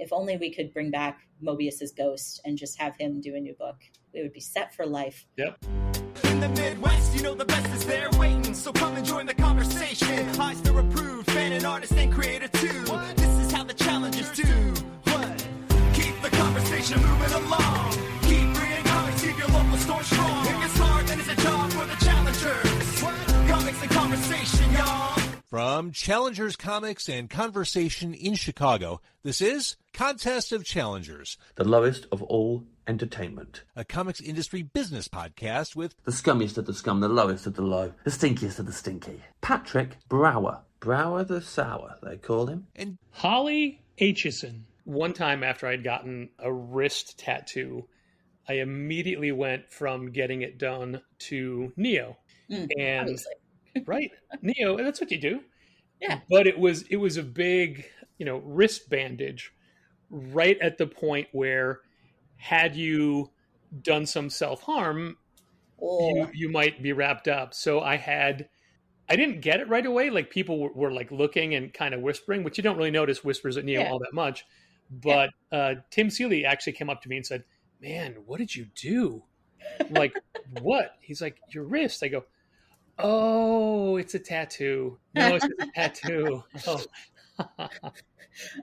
if only we could bring back Mobius's ghost and just have him do a new book. We would be set for life. Yep. In the Midwest, you know the best is there waiting, so come and join the conversation. Eisner approved, fan and artist and creator too. This is how the challengers do. What? Keep the conversation moving along. Keep reading comics, keep your local store strong. It gets hard, then it's a job for the challengers. What? Comics and conversation, y'all. From Challengers Comics and Conversation in Chicago, this is Contest of Challengers, the lowest of all entertainment. a comics industry business podcast with The scummiest of the scum, the lowest of the low, the stinkiest of the stinky. Patrick Brower. Brower the Sour, they call him. and Holly AITCHISON. One time after I'd gotten a wrist tattoo, I immediately went from getting it done to Neo. And Obviously. right, Neo, that's what you do. Yeah. But it was a big, wrist bandage right at the point where, had you done some self-harm, Oh, you might be wrapped up. So I didn't get it right away. Like, people were like looking and kind of whispering, which you don't really notice whispers at Neo Yeah. all that much. But Tim Seeley actually came up to me and said, "Man, what did you do?" I'm like, "What?" He's like, "Your wrist." I go, "Oh, it's a tattoo." No, it's just a tattoo. Oh.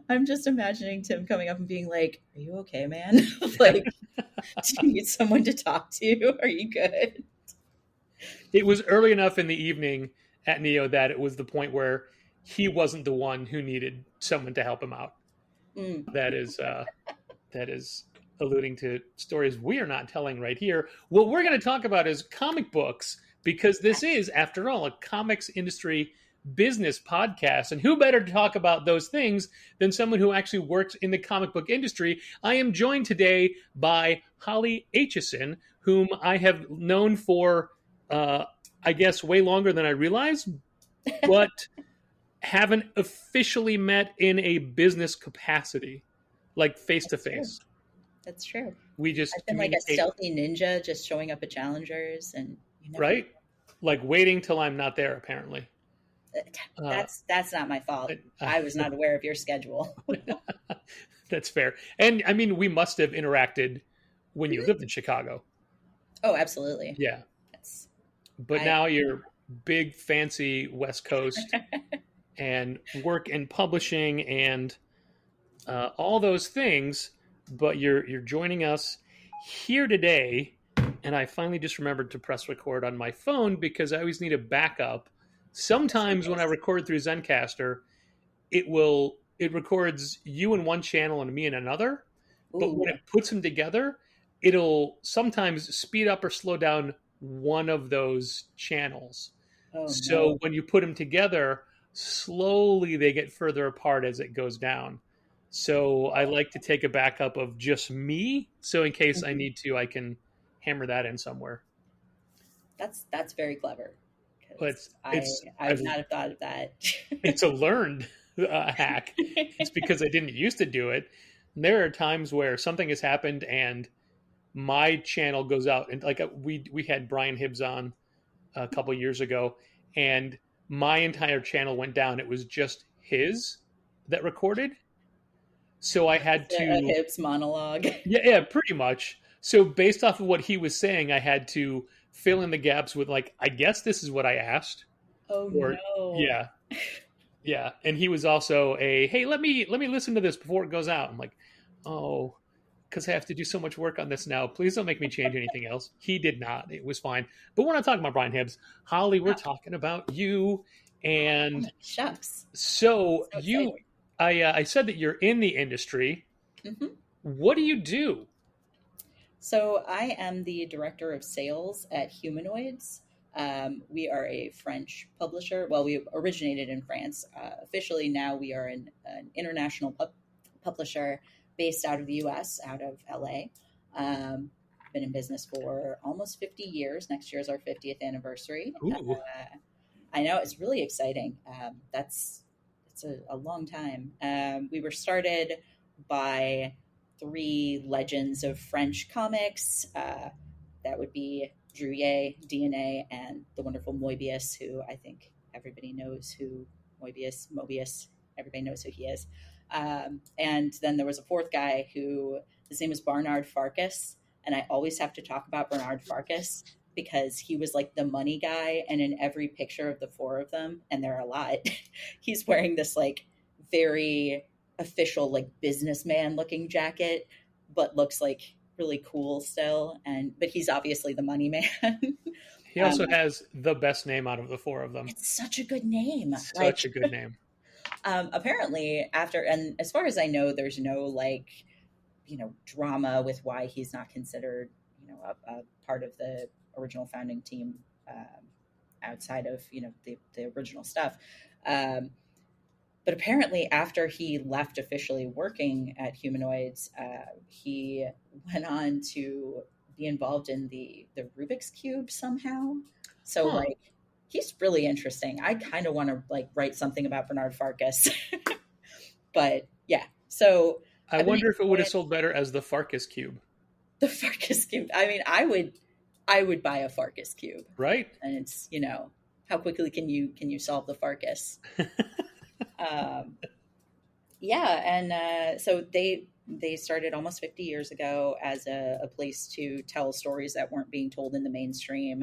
I'm just imagining Tim coming up and being like, "Are you okay, man? Like, do you need someone to talk to? Are you good?" It was early enough in the evening at Neo that it was the point where he wasn't the one who needed someone to help him out. That is alluding to stories we are not telling right here. What we're going to talk about is comic books, because this is, after all, a comics industry business podcast. And who better to talk about those things than someone who actually works in the comic book industry? I am joined today by Holly AITCHISON, whom I have known for, I guess, way longer than I realized, but haven't officially met in a business capacity, like face to face. That's true. We just I've been like a communicate, stealthy ninja, just showing up at challengers, and you never, right? Like waiting till I'm not there, apparently. That's not my fault. I was not aware of your schedule. That's fair. And I mean, we must have interacted when you lived in Chicago. Oh, absolutely. Yeah. That's, But now you're big, fancy West Coast and work in publishing and all those things. But you're joining us here today. And I finally just remembered to press record on my phone because I always need a backup. Sometimes when I record through Zencaster, it records you in one channel and me in another. But when it puts them together, it'll sometimes speed up or slow down one of those channels. So when you put them together, slowly they get further apart as it goes down. So I like to take a backup of just me. So in case I need to, I can hammer that in somewhere. That's very clever. But I would not have thought of that. It's a learned hack. It's because I didn't used to do it. And there are times where something has happened and my channel goes out, and like we had Brian Hibbs on a couple years ago, and my entire channel went down. It was just his that recorded, so I had to a Hibbs monologue. Yeah, pretty much. So based off of what he was saying, I had to fill in the gaps with like, I guess this is what I asked. No. Yeah. And he was also hey, let me listen to this before it goes out. I'm like, oh, because I have to do so much work on this now. Please don't make me change anything else. He did not. It was fine. But we're not talking about Brian Hibbs. Holly, we're talking about you. And shucks. So you, I said that you're in the industry. Mm-hmm. What do you do? So I am the director of sales at Humanoids. We are a French publisher. Well, we originated in France. Officially now we are an international publisher based out of the U.S., out of L.A. Been in business for almost 50 years. Next year is our 50th anniversary. I know, it's really exciting. It's a long time. We were started by three legends of French comics. That would be Drouillet, DNA, and the wonderful Moebius, who I think everybody knows who Moebius, everybody knows who he is. And then there was a fourth guy who, his name is Barnard Farkas. And I always have to talk about Bernard Farkas because he was like the money guy. And in every picture of the four of them, and there are a lot, he's wearing this like very official, like businessman looking jacket, but looks like really cool still. But he's obviously the money man. He also has the best name out of the four of them. It's such a good name. Such a good name. Apparently after, and as far as I know, there's no like, drama with why he's not considered, a part of the original founding team, outside of, the original stuff. But apparently after he left officially working at Humanoids, he went on to be involved in the Rubik's Cube somehow. So like, he's really interesting. I kind of want to like write something about Bernard Farkas, but yeah. So I wonder if it would have sold better as the Farkas Cube. The Farkas Cube. I mean, I would buy a Farkas Cube, right? And it's how quickly can you solve the Farkas? So they started almost 50 years ago as a place to tell stories that weren't being told in the mainstream.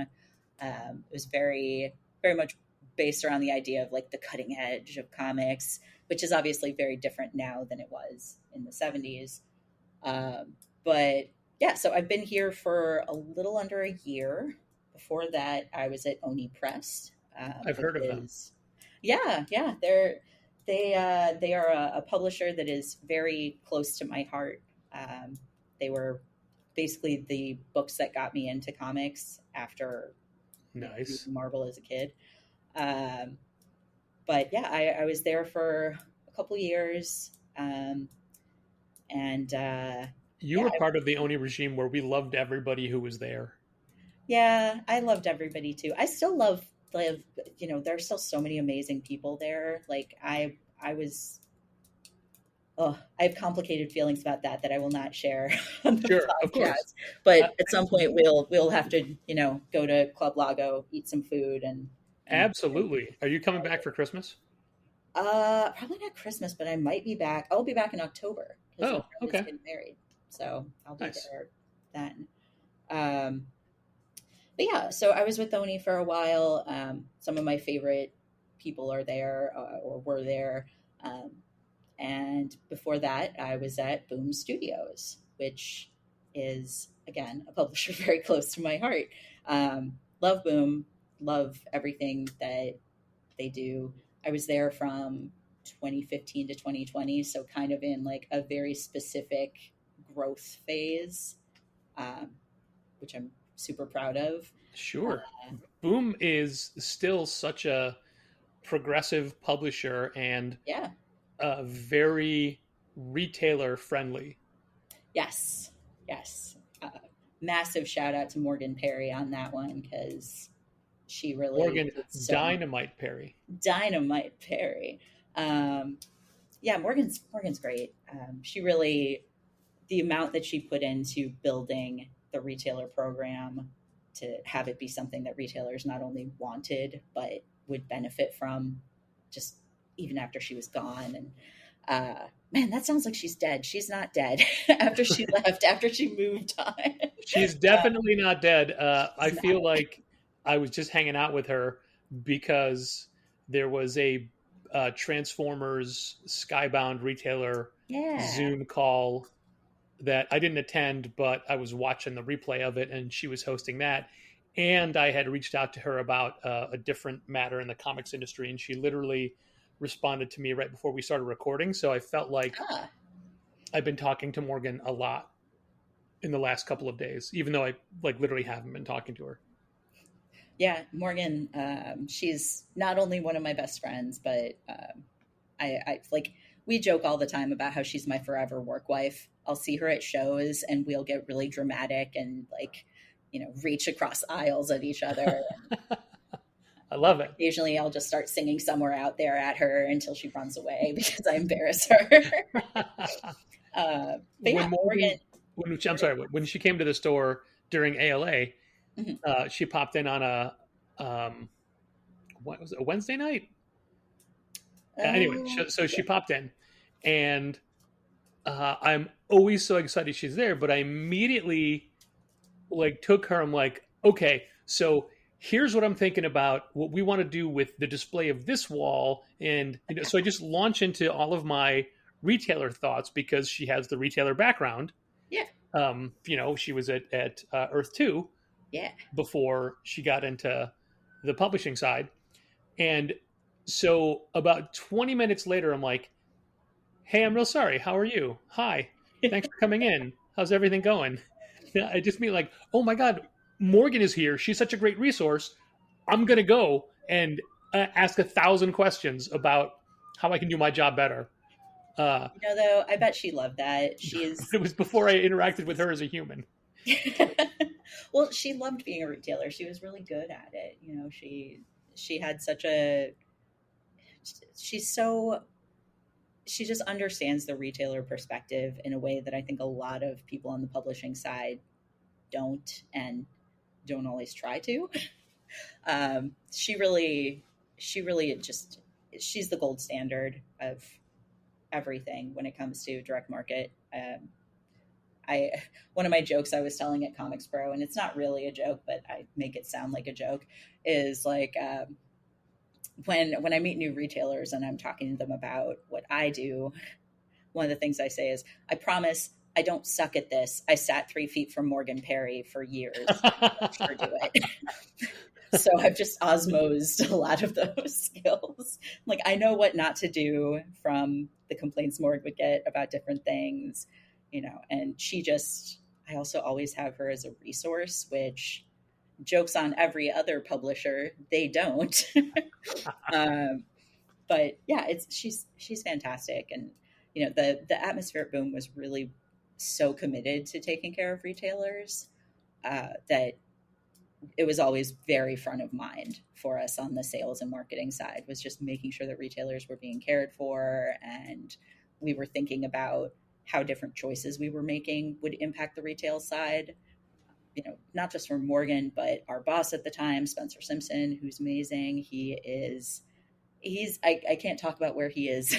It was very, very much based around the idea of like the cutting edge of comics, which is obviously very different now than it was in the 70s. But yeah, so I've been here for a little under a year. Before that, I was at Oni Press. I've heard of them. Yeah, they are a publisher that is very close to my heart. They were basically the books that got me into comics after Marvel as a kid. But yeah, I was there for a couple years. You were part of the Oni regime where we loved everybody who was there. Yeah, I loved everybody too. I still love, there's still so many amazing people there. Like I have complicated feelings about that I will not share on the podcast. Of course. But at some point we'll have to, go to Club Lago, eat some food and absolutely. Are you coming back for Christmas? Probably not Christmas, but I might be back. I'll be back in October. Oh, okay. Getting married, so I'll be there then. But yeah, so I was with Oni for a while. Some of my favorite people are there or were there. And before that, I was at Boom Studios, which is, again, a publisher very close to my heart. Love Boom, love everything that they do. I was there from 2015 to 2020, so kind of in like a very specific growth phase, which I'm super proud of. Sure. Boom is still such a progressive publisher and very retailer friendly. Yes. Massive shout out to Morgan Perry on that one, because she really Dynamite Perry. Morgan's great. She really, the amount that she put into building the retailer program to have it be something that retailers not only wanted but would benefit from, just even after she was gone. And man, that sounds like she's dead. She's not dead. After she left, after she moved on. She's definitely not dead. I feel like I was just hanging out with her because there was a Transformers Skybound retailer Zoom call that I didn't attend, but I was watching the replay of it, and she was hosting that. And I had reached out to her about a different matter in the comics industry, and she literally responded to me right before we started recording. So I felt like I've been talking to Morgan a lot in the last couple of days, even though I like literally haven't been talking to her. Yeah, Morgan, she's not only one of my best friends, but I like, we joke all the time about how she's my forever work wife. I'll see her at shows and we'll get really dramatic and like, reach across aisles at each other. I love it. Occasionally I'll just start singing somewhere out there at her until she runs away because I embarrass her. But yeah, Morgan. When she came to the store during ALA, she popped in on a what was it, a Wednesday night? Anyway, so she popped in, and I'm always so excited she's there. But I immediately like took her. I'm like, okay, so here's what I'm thinking about. What we want to do with the display of this wall, and so I just launch into all of my retailer thoughts because she has the retailer background. Yeah. She was at Earth 2 Yeah. before she got into the publishing side. And so about 20 minutes later, I'm like, hey, I'm real sorry. How are you? Hi. Thanks for coming in. How's everything going? I just mean like, oh my God, Morgan is here. She's such a great resource. I'm going to go and ask 1,000 questions about how I can do my job better. Though, I bet she loved that. She's It was before I interacted with her as a human. well, she loved being a retailer. She was really good at it. She had such a she just understands the retailer perspective in a way that I think a lot of people on the publishing side don't, and don't always try to. She really just, she's the gold standard of everything when it comes to direct market. One of my jokes I was telling at Comics Pro, and it's not really a joke, but I make it sound like a joke, is like when I meet new retailers and I'm talking to them about what I do, one of the things I say is, I promise I don't suck at this. I sat 3 feet from Morgan Perry for years. I sure do it. So I've just osmosed a lot of those skills. Like, I know what not to do from the complaints Morgan would get about different things, and I also always have her as a resource, which jokes on every other publisher, they don't. But yeah, she's fantastic. And, the Atmospheric Boom was really so committed to taking care of retailers that it was always very front of mind for us on the sales and marketing side, was just making sure that retailers were being cared for. And we were thinking about how different choices we were making would impact the retail side, not just for Morgan, but our boss at the time, Spencer Simpson, who's amazing. I can't talk about where he is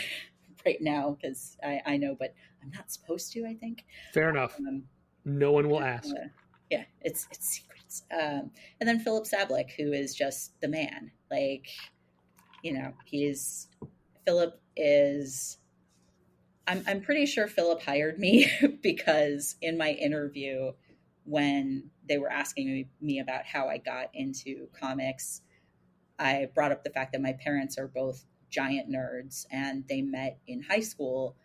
right now because I know, but I'm not supposed to, I think. Fair enough. No one will ask. Yeah, it's secrets. And then Philip Sablik, who is just the man. Like, Philip is, I'm pretty sure Philip hired me because in my interview, when they were asking me about how I got into comics, I brought up the fact that my parents are both giant nerds and they met in high school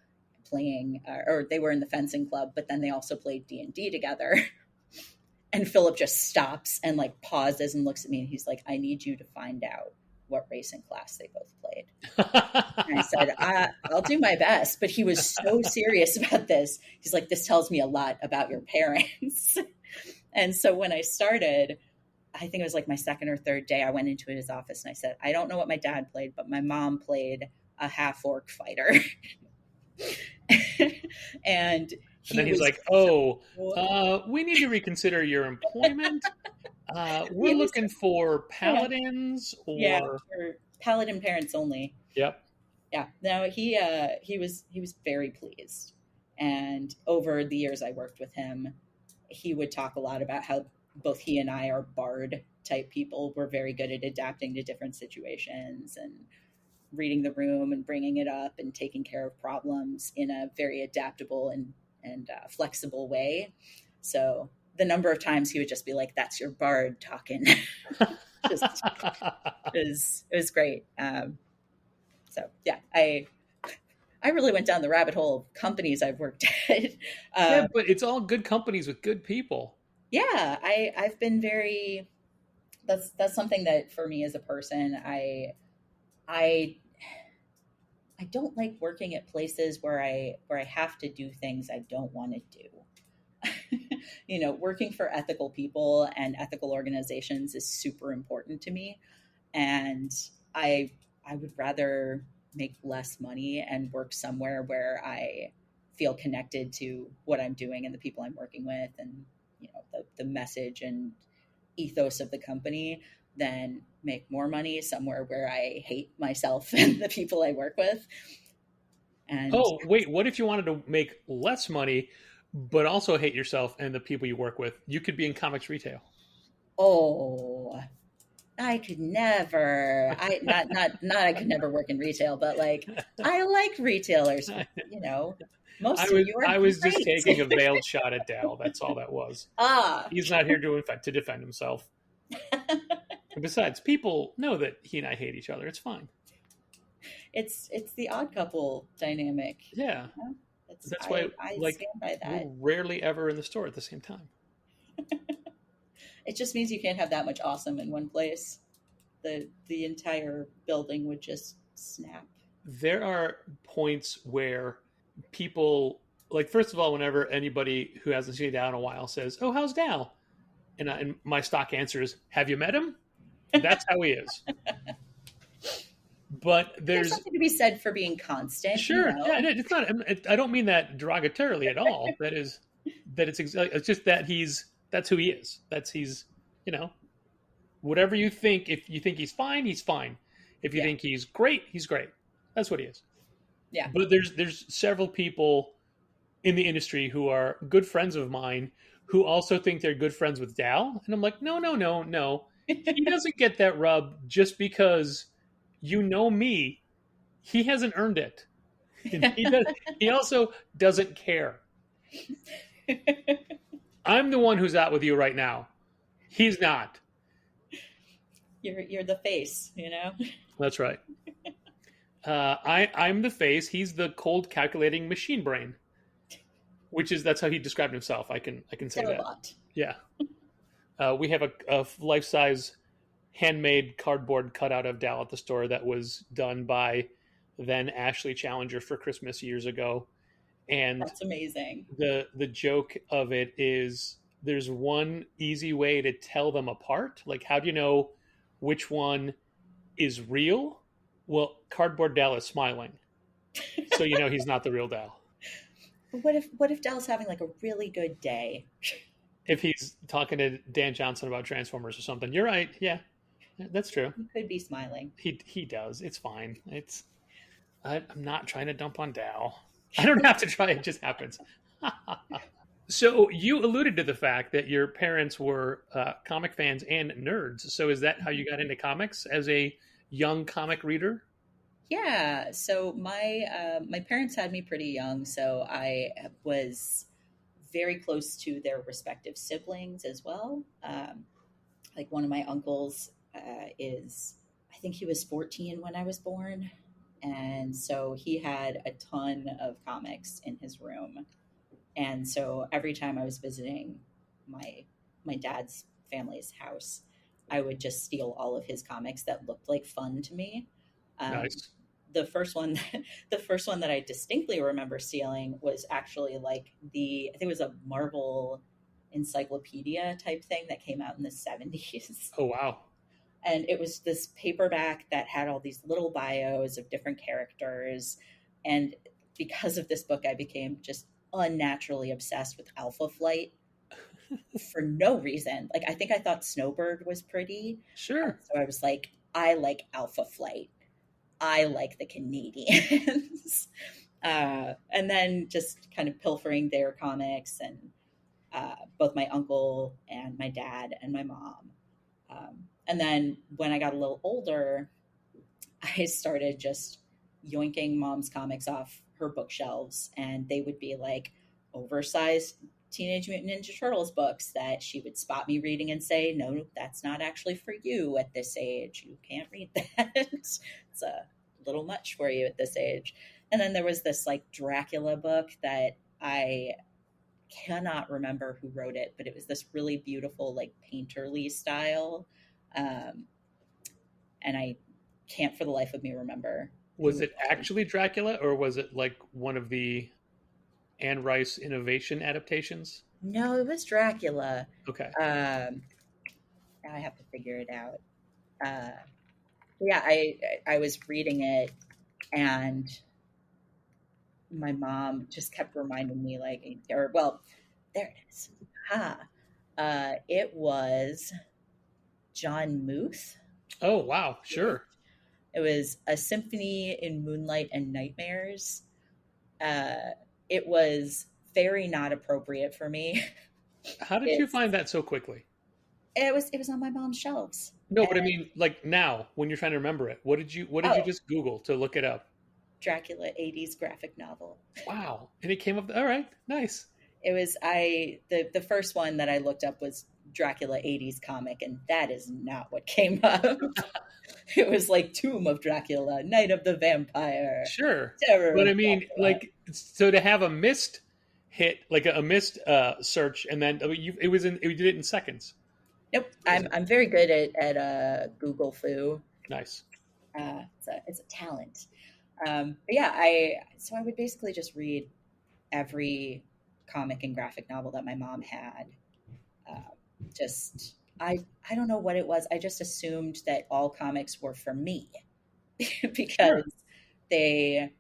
playing, or they were in the fencing club, but then they also played D&D together. And Philip just stops and like pauses and looks at me and he's like, I need you to find out what race and class they both played. And I said, I'll do my best. But he was so serious about this. He's like, this tells me a lot about your parents. And so when I started, I think it was like my second or third day, I went into his office and I said, I don't know what my dad played, but my mom played a half-orc fighter. And then he's like, we need to reconsider your employment. We're looking for paladins or paladin parents only. Yep. Yeah. No, he was very pleased. And over the years I worked with him, he would talk a lot about how both he and I are bard type people. We're very good at adapting to different situations and reading the room and bringing it up and taking care of problems in a very adaptable and flexible way. So the number of times he would just be like, that's your bard talking. It was great. So yeah, I really went down the rabbit hole of companies I've worked at. Yeah, but it's all good companies with good people. Yeah, I've been very, that's something that for me as a person, I don't like working at places where I have to do things I don't want to do. Working for ethical people and ethical organizations is super important to me. And I would rather make less money and work somewhere where I feel connected to what I'm doing and the people I'm working with and, the message and ethos of the company than make more money somewhere where I hate myself and the people I work with. And Oh, wait, what if you wanted to make less money, but also hate yourself and the people you work with? You could be in comics retail. oh, I could never. I not I could never work in retail, but like I like retailers. You know, most of you are I was just taking a great. veiled shot at Dal. That's all that was. Ah, He's not here to defend himself. And besides, people know that he and I hate each other. It's fine. it's the odd couple dynamic. Yeah, You know? It's, that's why I like stand by we're that. rarely ever in the store at the same time. It just means you can't have that much awesome in one place. The entire building would just snap. There are points where people like first of all, whenever anybody who hasn't seen Dal in a while says, "Oh, how's Dal?" And my stock answer is, "Have you met him?" That's how he is. But There's there's something to be said for being constant. sure, You know? yeah, it's not. I don't mean that derogatorily at all. It's just that that's who he is. That's he's you know whatever you think. If you think he's fine, he's fine. If you Yeah. think he's great, he's great. That's what he is. Yeah. But there's several people in the industry who are good friends of mine who also think they're good friends with Dal, and I'm like, no, no, no, no. He doesn't get that rub just because you know me. He hasn't earned it. And he also doesn't care. I'm the one who's out with you right now. He's not. You're the face, you know? That's right. I'm the face. He's the cold, calculating machine brain. That's how he described himself. I can say that. Robot. Yeah. We have a life-size handmade cardboard cutout of Dal at the store that was done by then Ashley Challenger for Christmas years ago. And That's amazing. the joke of it is there's one easy way to tell them apart. Like, how do you know which one is real? Well, cardboard Dal is smiling. So you know he's not the real Dal. What if Dal's having like a really good day? If he's talking to Dan Johnson about Transformers or something. You're right. Yeah. That's true. He could be smiling. He does. It's fine. I'm not trying to dump on Dal. I don't have to try. It just happens. So you alluded to the fact that your parents were comic fans and nerds. So is that how you got into comics as a young comic reader? Yeah. So my parents had me pretty young, so I was very close to their respective siblings as well. Like one of my uncles I think he was 14 when I was born. And so he had a ton of comics in his room. And so every time I was visiting my dad's family's house, I would just steal all of his comics that looked like fun to me. Nice. The first one, the first one that I distinctly remember stealing was actually like I think it was a Marvel encyclopedia type thing that came out in the 70s. Oh, wow. And it was this paperback that had all these little bios of different characters. And because of this book, I became just unnaturally obsessed with Alpha Flight for no reason. Like, I think I thought Snowbird was pretty. Sure. So I was like, I like Alpha Flight. I like the Canadians. And then just kind of pilfering their comics and both my uncle and my dad and my mom. And then when I got a little older, I started just yoinking mom's comics off her bookshelves, and they would be like oversized Teenage Mutant Ninja Turtles books that she would spot me reading and say, no, that's not actually for you at this age. You can't read that. It's a little much for you at this age. And then there was this like Dracula book that I cannot remember who wrote it, but it was this really beautiful, like painterly style. And I can't for the life of me remember. Was it actually Dracula, or was it like one of the Anne Rice Innovation adaptations? No, it was Dracula. Okay. Now I have to figure it out. Yeah, I was reading it, and my mom just kept reminding me, like, there it is. It was John Muth. Oh, wow. Sure. It was A Symphony in Moonlight and Nightmares. it was very not appropriate for me. How did you It's find that so quickly? it was on my mom's shelves. No, but I And mean, like now, when you're trying to remember it, what did you oh, just Google to look it up? Dracula 80s graphic novel. Wow, and it came up. All right, nice. It was the first one that I looked up was Dracula 80s comic, and that is not what came up. It was like Tomb of Dracula, Night of the Vampire, Sure, Terror but I of mean, Dracula. like, so to have a missed hit, like a missed search, and then it was in, you did it in seconds. Nope, Is I'm very good at Google Foo. nice. It's a talent. But yeah, I would basically just read every comic and graphic novel that my mom had. Uh, just I don't know what it was. I just assumed that all comics were for me because Sure. they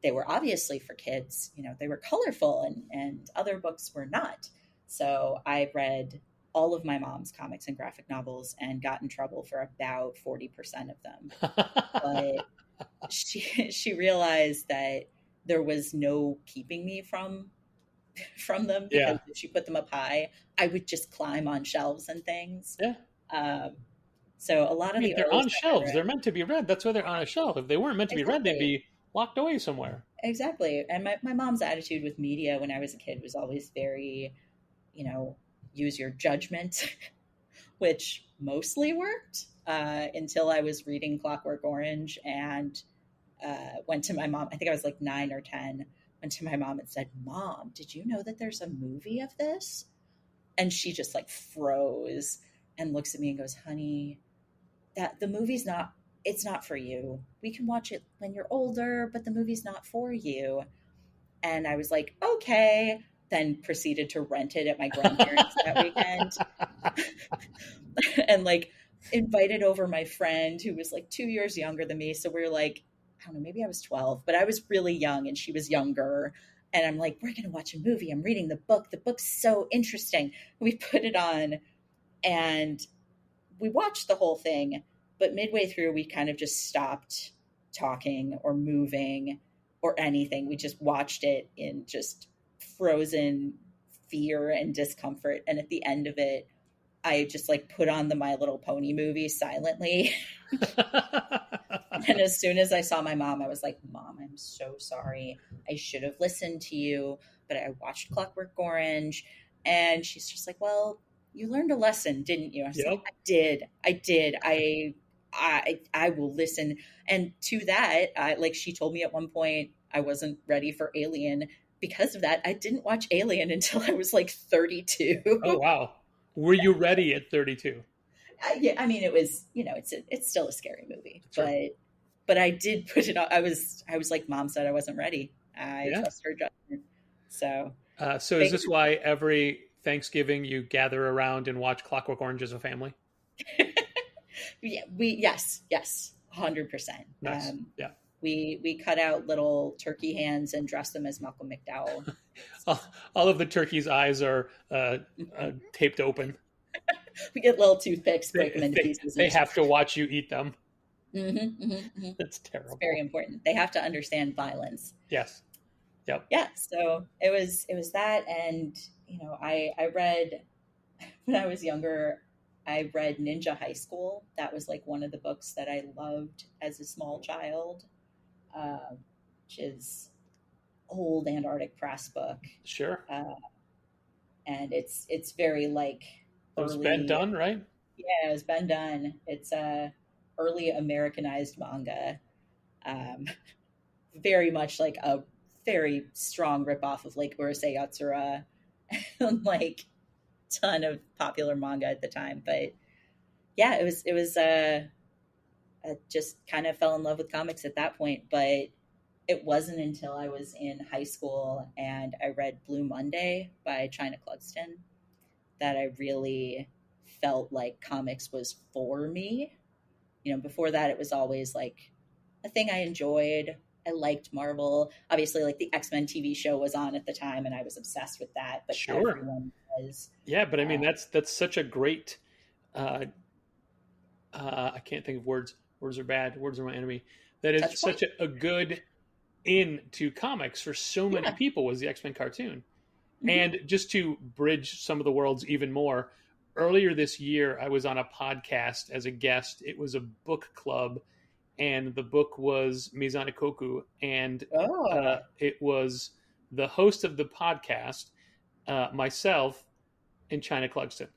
they were obviously for kids. You know, they were colorful and other books were not. So I read all of my mom's comics and graphic novels and got in trouble for about 40% of them. But she realized that there was no keeping me from them because Yeah, if she put them up high, I would just climb on shelves and things. yeah. Um, so a lot I of mean, the they're early on stuff I shelves. read, They're meant to be read. That's why they're on a shelf. If they weren't meant to be read, they'd exactly, be locked away somewhere. exactly. And my mom's attitude with media when I was a kid was always very, you know, use your judgment, which mostly worked until I was reading Clockwork Orange and went to my mom. I think I was like 9 or 10. Went to my mom and said, "Mom, did you know that there's a movie of this?" And she just like froze and looks at me and goes, "Honey, that the movie's not. It's not for you. We can watch it when you're older, but the movie's not for you." And I was like, "Okay." Then proceeded to rent it at my grandparents that weekend and like invited over my friend who was like 2 years younger than me. So we are like, I don't know, maybe I was 12, but I was really young and she was younger. And I'm like, we're going to watch a movie. I'm reading the book. The book's so interesting. We put it on and we watched the whole thing. But midway through, we kind of just stopped talking or moving or anything. We just watched it in just frozen fear and discomfort. And at the end of it, I just like put on the My Little Pony movie silently. And as soon as I saw my mom, I was like, "Mom, I'm so sorry. I should have listened to you, but I watched Clockwork Orange." And she's just like, "Well, you learned a lesson, didn't you?" I was like, Yep. "I did. I did. I will listen." And to that, like she told me at one point, I wasn't ready for Alien. Because of that, I didn't watch Alien until I was like 32. Oh wow. Were you ready at 32? Yeah, I mean, it was, it's still a scary movie, That's right. but I did put it on. I was like, Mom said I wasn't ready. I Yeah. trust her judgment. So, So is this why every Thanksgiving you gather around and watch Clockwork Orange as a family? yeah, yes, 100%. Nice. Yeah. We cut out little turkey hands and dressed them as Malcolm McDowell. All of the turkey's eyes are taped open. We get little toothpicks, break They, them into they, pieces, they and have to watch you eat them. That's it's terrible. very important. They have to understand violence. Yes. Yep. Yeah, so it was that, and I read when I was younger. I read Ninja High School. That was like one of the books that I loved as a small child, which is old Antarctic Press book, Sure. and it's very like It was Ben early. Dunn, right? Yeah, it was been done. It's a early Americanized manga, um, very much like a very strong ripoff of like Urusei Yatsura, and like ton of popular manga at the time. But yeah, it was I just kind of fell in love with comics at that point. But it wasn't until I was in high school and I read Blue Monday by China Clugston that I really felt like comics was for me. Before that, it was always like a thing I enjoyed. I liked Marvel. Obviously, like the X-Men TV show was on at the time, and I was obsessed with that. But Sure. everyone was. Yeah, but I mean that's such a great. I can't think of words. Words are bad. Words are my enemy. That is Touch point? such a good into comics for so many Yeah. people was the X-Men cartoon. Hmm. And just to bridge some of the worlds even more, earlier this year I was on a podcast as a guest. It was a book club, and the book was Mizanikoku, and Oh, it was the host of the podcast, myself, and China Clugston.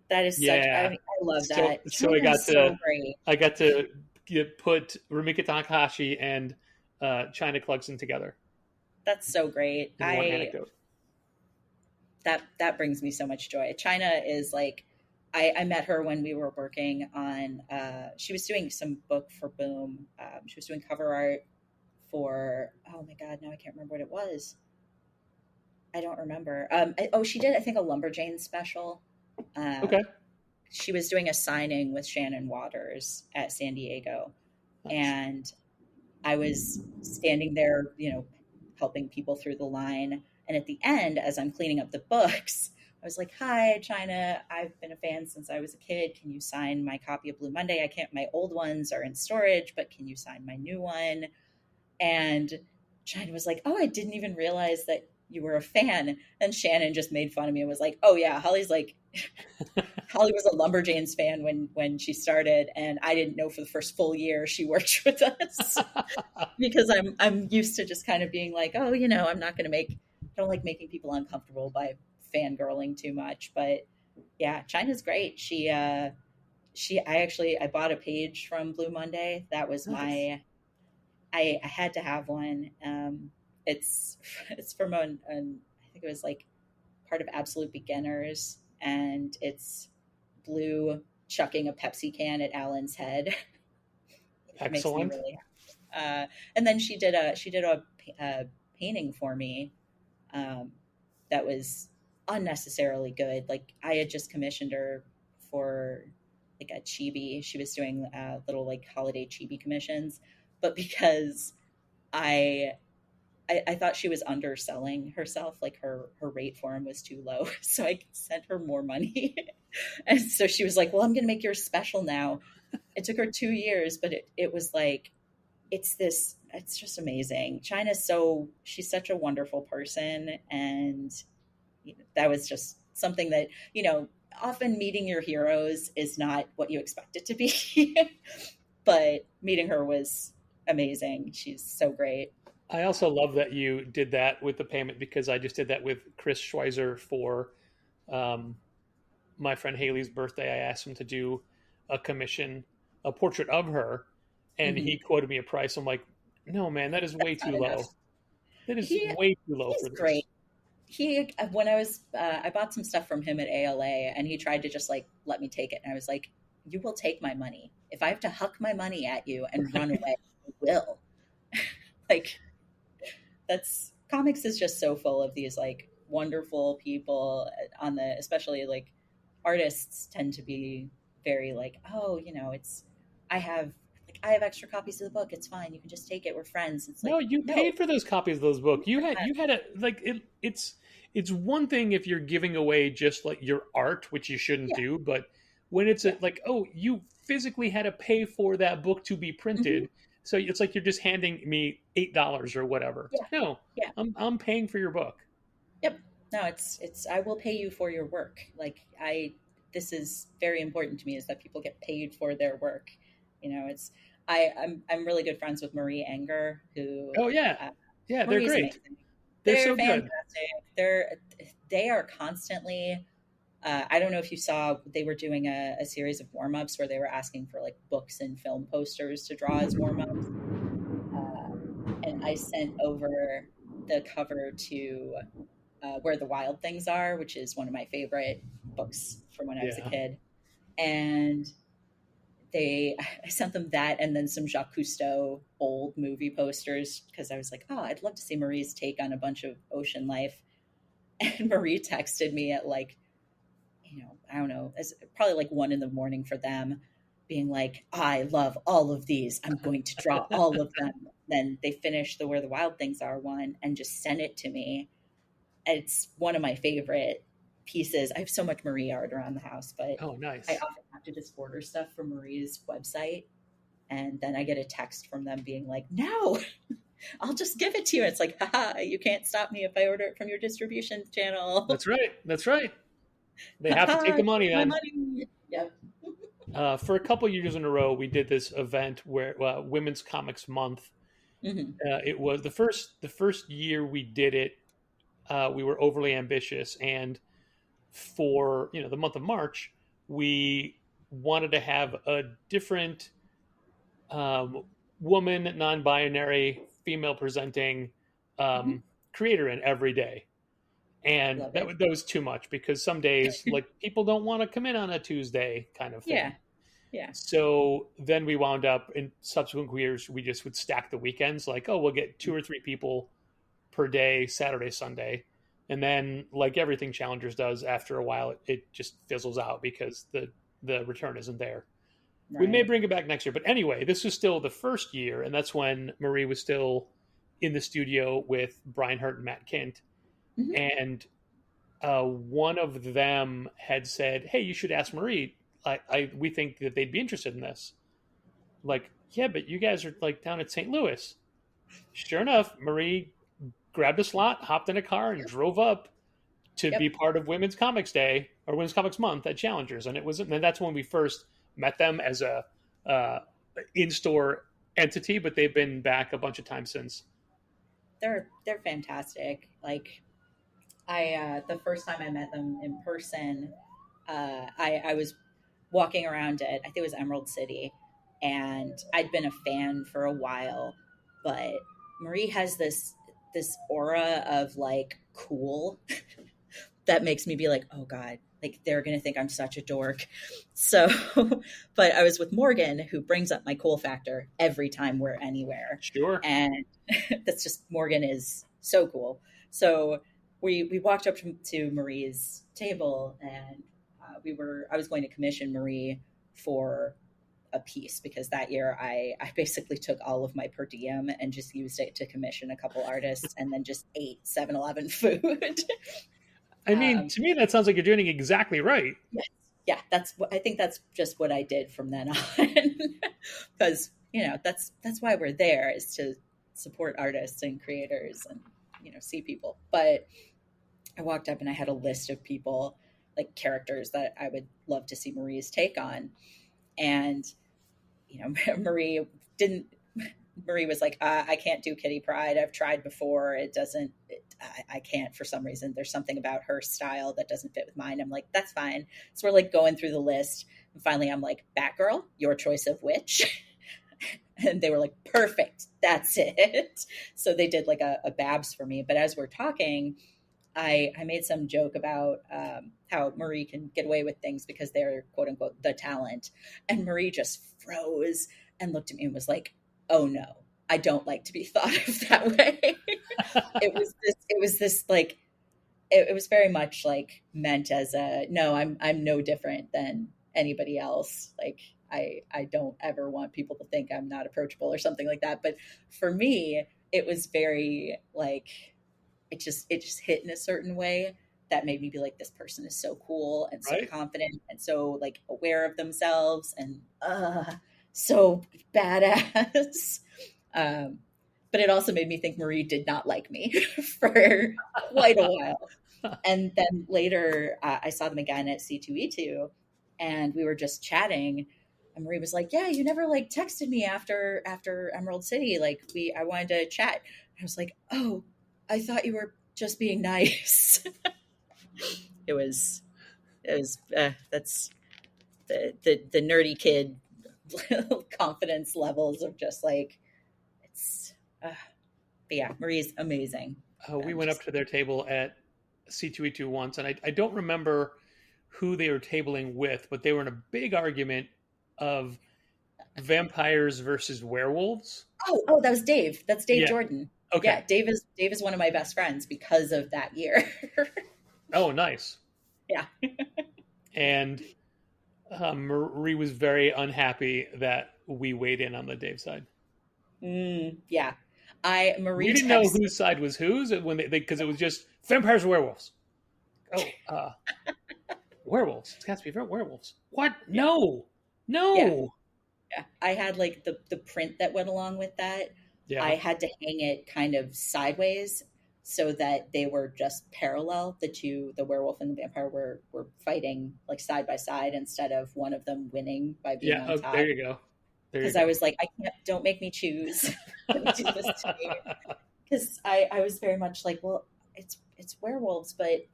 that is such. I Yeah. mean, I love So that. so China is so great. I got to put Rumika Takahashi and China Clugston together That's so great. in one anecdote. That brings me so much joy. China is like, I met her when we were working on. She was doing some book for Boom. She was doing cover art for. Oh my god, now I can't remember what it was. I don't remember. She did. I think a Lumberjane special. Okay. She was doing a signing with Shannon Waters at San Diego, Nice. and I was standing there, helping people through the line. And at the end, as I'm cleaning up the books, I was like, "Hi, China. I've been a fan since I was a kid. Can you sign my copy of Blue Monday? I can't. My old ones are in storage, but can you sign my new one?" And China was like, "Oh, I didn't even realize that you were a fan." And Shannon just made fun of me and was like, "Oh yeah, Holly's like." Holly was a Lumberjanes fan when she started, and I didn't know for the first full year she worked with us because I'm used to just kind of being like, oh, I'm not going to I don't like making people uncomfortable by fangirling too much, but yeah, China's great. I bought a page from Blue Monday. That was Nice. I had to have one. It's it's from I think it was like part of Absolute Beginners, and it's Blue chucking a Pepsi can at Alan's head, which makes me Excellent. really happy. And then she did a painting for me that was unnecessarily good. Like I had just commissioned her for like a chibi. She was doing little like holiday chibi commissions, but because I I thought she was underselling herself, like her rate for him was too low, so I sent her more money. And so she was like, "Well, I'm going to make yours special now." It took her 2 years, but it was like it's just amazing. She's such a wonderful person, and that was just something that often meeting your heroes is not what you expect it to be, but meeting her was amazing. She's so great. I also love that you did that with the payment, because I just did that with Chris Schweizer for um, my friend Haley's birthday. I asked him to do a commission, a portrait of her, and Mhm. he quoted me a price. I'm like, no, man, that is way That's not too low. enough. That is He way too low he's for this. great. He when I bought some stuff from him at ALA, and he tried to just like let me take it, and I was like, "You will take my money. If I have to huck my money at you and run away, I will." Like that's comics is just so full of these like wonderful people on the especially like artists tend to be very like, "Oh, it's I have I have extra copies of the book. It's fine. You can just take it. We're friends." It's No, like, you "No." paid for those copies of those books. You had a like it's one thing if you're giving away just like your art, which you shouldn't Yeah. do, but when it's Yeah. like, oh, you physically had to pay for that book to be Mhm. printed, so it's like you're just handing me $8 or whatever. It's Yeah. like, no, Yeah. I'm paying for your book. Yep. No, it's I will pay you for your work. Like this is very important to me is that people get paid for their work. It's I'm really good friends with Marie Enger, who Oh yeah, uh, yeah, they're Marie's great. amazing. They're They're so good. fantastic. They are constantly. I don't know if you saw they were doing a series of warm ups where they were asking for like books and film posters to draw as warm ups, and I sent over the cover to Where the Wild Things Are, which is one of my favorite books from when I was a Yeah, kid. And I sent them that and then some Jacques Cousteau old movie posters because I was like, oh, I'd love to see Marie's take on a bunch of ocean life. And Marie texted me at like, I don't know, it's probably like 1 a.m. for them, being like, I love all of these. I'm going to draw all of them. Then they finished the Where the Wild Things Are one and just sent it to me. It's one of my favorite pieces. I have so much Marie art around the house, but oh I nice. often have to just order stuff from Marie's website. And then I get a text from them being like, no. I'll just give it to you. It's like, haha, you can't stop me if I order it from your distribution channel. That's right. That's right. They have to take Haha, the get money my then. money. Yep. For a couple years in a row, we did this event where Women's Comics Month. Hmm. It was the first year we did it. We were overly ambitious, and for the month of March, we wanted to have a different um, woman, non-binary, female presenting Hmm. creator in every day. And Love it. that was too much because some days, like, people don't want to come in on a Tuesday kind of Yeah. thing. Yeah. So then we wound up in subsequent years, we just would stack the weekends, like, oh, we'll get 2 or 3 people per day, Saturday, Sunday. And then, like everything Challengers does, after a while, it just fizzles out because the return isn't there. We may Right. bring it back next year. But anyway, this was still the first year, and that's when Marie was still in the studio with Brian Hurt and Matt Kint. Hmm. And one of them had said, "Hey, you should ask Marie. We think that they'd be interested in this." Like, yeah, but you guys are like down at St. Louis. Sure enough, Marie grabbed a slot, hopped in a car, and drove up to be Yep. part of Women's Comics Day or Women's Comics Month at Challengers. And that's when we first met them as a uh, in-store entity, but they've been back a bunch of times since. They're fantastic. Like I the first time I met them in person, I was walking around at, I think it was Emerald City, and I'd been a fan for a while, but Marie has this aura of like cool that makes me be like, oh God, like they're gonna think I'm such a dork. So, but I was with Morgan, who brings up my cool factor every time we're anywhere, Sure. and that's just, Morgan is so cool. So we walked up to Marie's table, and I was going to commission Marie for a piece because that year I basically took all of my per diem and just used it to commission a couple artists and then just ate 7-Eleven food. I mean, to me, that sounds like you're doing exactly right. Yes. Yeah, I think that's just what I did from then on. Because, that's why we're there, is to support artists and creators and, see people. But I walked up and I had a list of people, like characters that I would love to see Marie's take on. And, Marie didn't, Marie was like, I can't do Kitty Pride. I've tried before. I can't, for some reason. There's something about her style that doesn't fit with mine. I'm like, that's fine. So we're like going through the list. And finally, I'm like, Batgirl, your choice of which? And they were like, perfect. That's it. So they did like a Babs for me. But as we're talking, I made some joke about how Marie can get away with things because they're, quote unquote, the talent. And Marie just froze and looked at me and was like, oh no, I don't like to be thought of that way. It was this like, it was very much like meant as a, no, I'm no different than anybody else. Like I don't ever want people to think I'm not approachable or something like that. But for me, it was very like, it just hit in a certain way that made me be like, this person is so cool and so Right. confident and so like aware of themselves and so badass. But it also made me think Marie did not like me for quite a while. And then later, I saw them again at C2E2, and we were just chatting. And Marie was like, "Yeah, you never like texted me after Emerald City. Like I wanted to chat." And I was like, "Oh, I thought you were just being nice." It was that's the nerdy kid confidence levels of just like, it's but yeah, Marie's amazing. We went up to their table at C2E2 once, and I don't remember who they were tabling with, but they were in a big argument of vampires versus werewolves. Oh, that was Dave. That's Dave Yeah. Jordan. Okay. Yeah, Dave is one of my best friends because of that year. Oh, nice. Yeah. And Marie was very unhappy that we weighed in on the Dave side. Yeah. Marie We didn't know whose side was whose when because it was just vampires or werewolves. Oh, werewolves. It's got to be werewolves. What? No. Yeah. I had like the print that went along with that Yeah. I had to hang it kind of sideways so that they were just parallel. The werewolf and the vampire were fighting like side by side instead of one of them winning by being Yeah. on Oh, there top. you go. There you Because I go. was like, I can't, don't make me choose. Don't do this to me. Because I was very much like, well, it's werewolves, but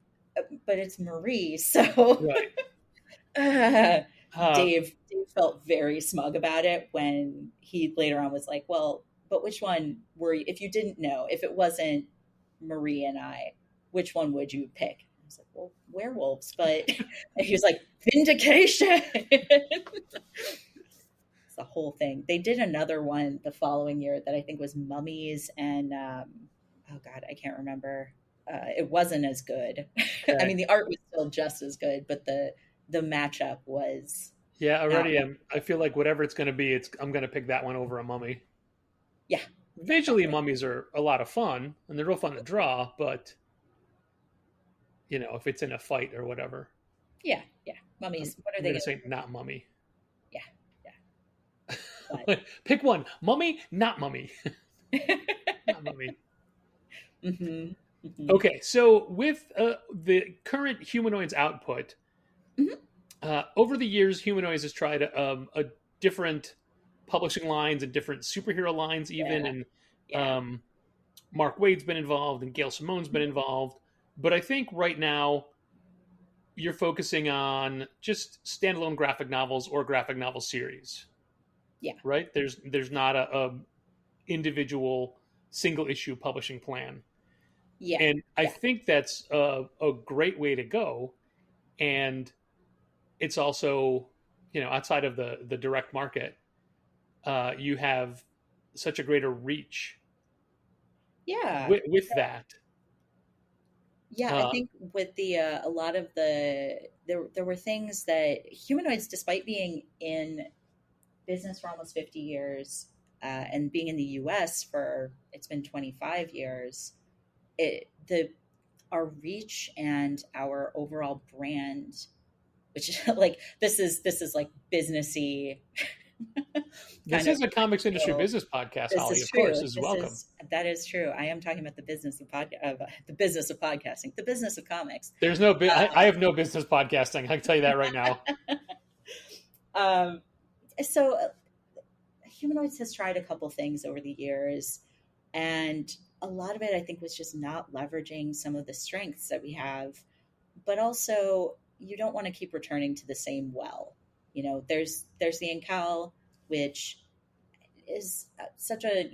it's Marie, so Right. uh, Uh, Dave felt very smug about it when he later on was like, well, but which one were you, if you didn't know, if it wasn't Marie and I, which one would you pick? I was like, well, werewolves, but and he was like, vindication. It's the whole thing. They did another one the following year that I think was mummies and oh god, I can't remember. It wasn't as good. I okay. mean, the art was still just as good, but the matchup was Yeah. not. Already, I feel like whatever it's going to be, I'm going to pick that one over a mummy. Yeah, yeah, Visually, definitely. mummies are a lot of fun and they're real fun to draw, but if it's in a fight or whatever, Yeah, yeah. I'm, Mummies. What are I'm they going to going say not mummy. to? Yeah, yeah. Pick one: mummy, not mummy, But not mummy. hmm hmm Okay, so with the current humanoids output, hmm over the years, humanoids has tried a different publishing lines and different superhero lines, even, yeah, and yeah. um, Mark Waid's been involved and Gail Simone's been involved. But I think right now you're focusing on just standalone graphic novels or graphic novel series, Yeah, right? There's not a individual single issue publishing plan, yeah, and I yeah, think that's a great way to go. And it's also, outside of the direct market, you have such a greater reach yeah. with that. Yeah, I Uh, think with the a lot of there were things that humanoids, despite being in business for almost 50 years and being in the US for it's been 25 years, the our reach and our overall brand, which is like this is like businessy this kind of is a comics industry feel. business podcast, This Holly. is Of true. course, is welcome. That is true. I am talking about the business of podcasting, the business of comics. There's no, I have no business podcasting. I can tell you that right now. Um, so Humanoids has tried a couple things over the years, and a lot of it I think was just not leveraging some of the strengths that we have, but also you don't want to keep returning to the same well. There's the Incal, which is such a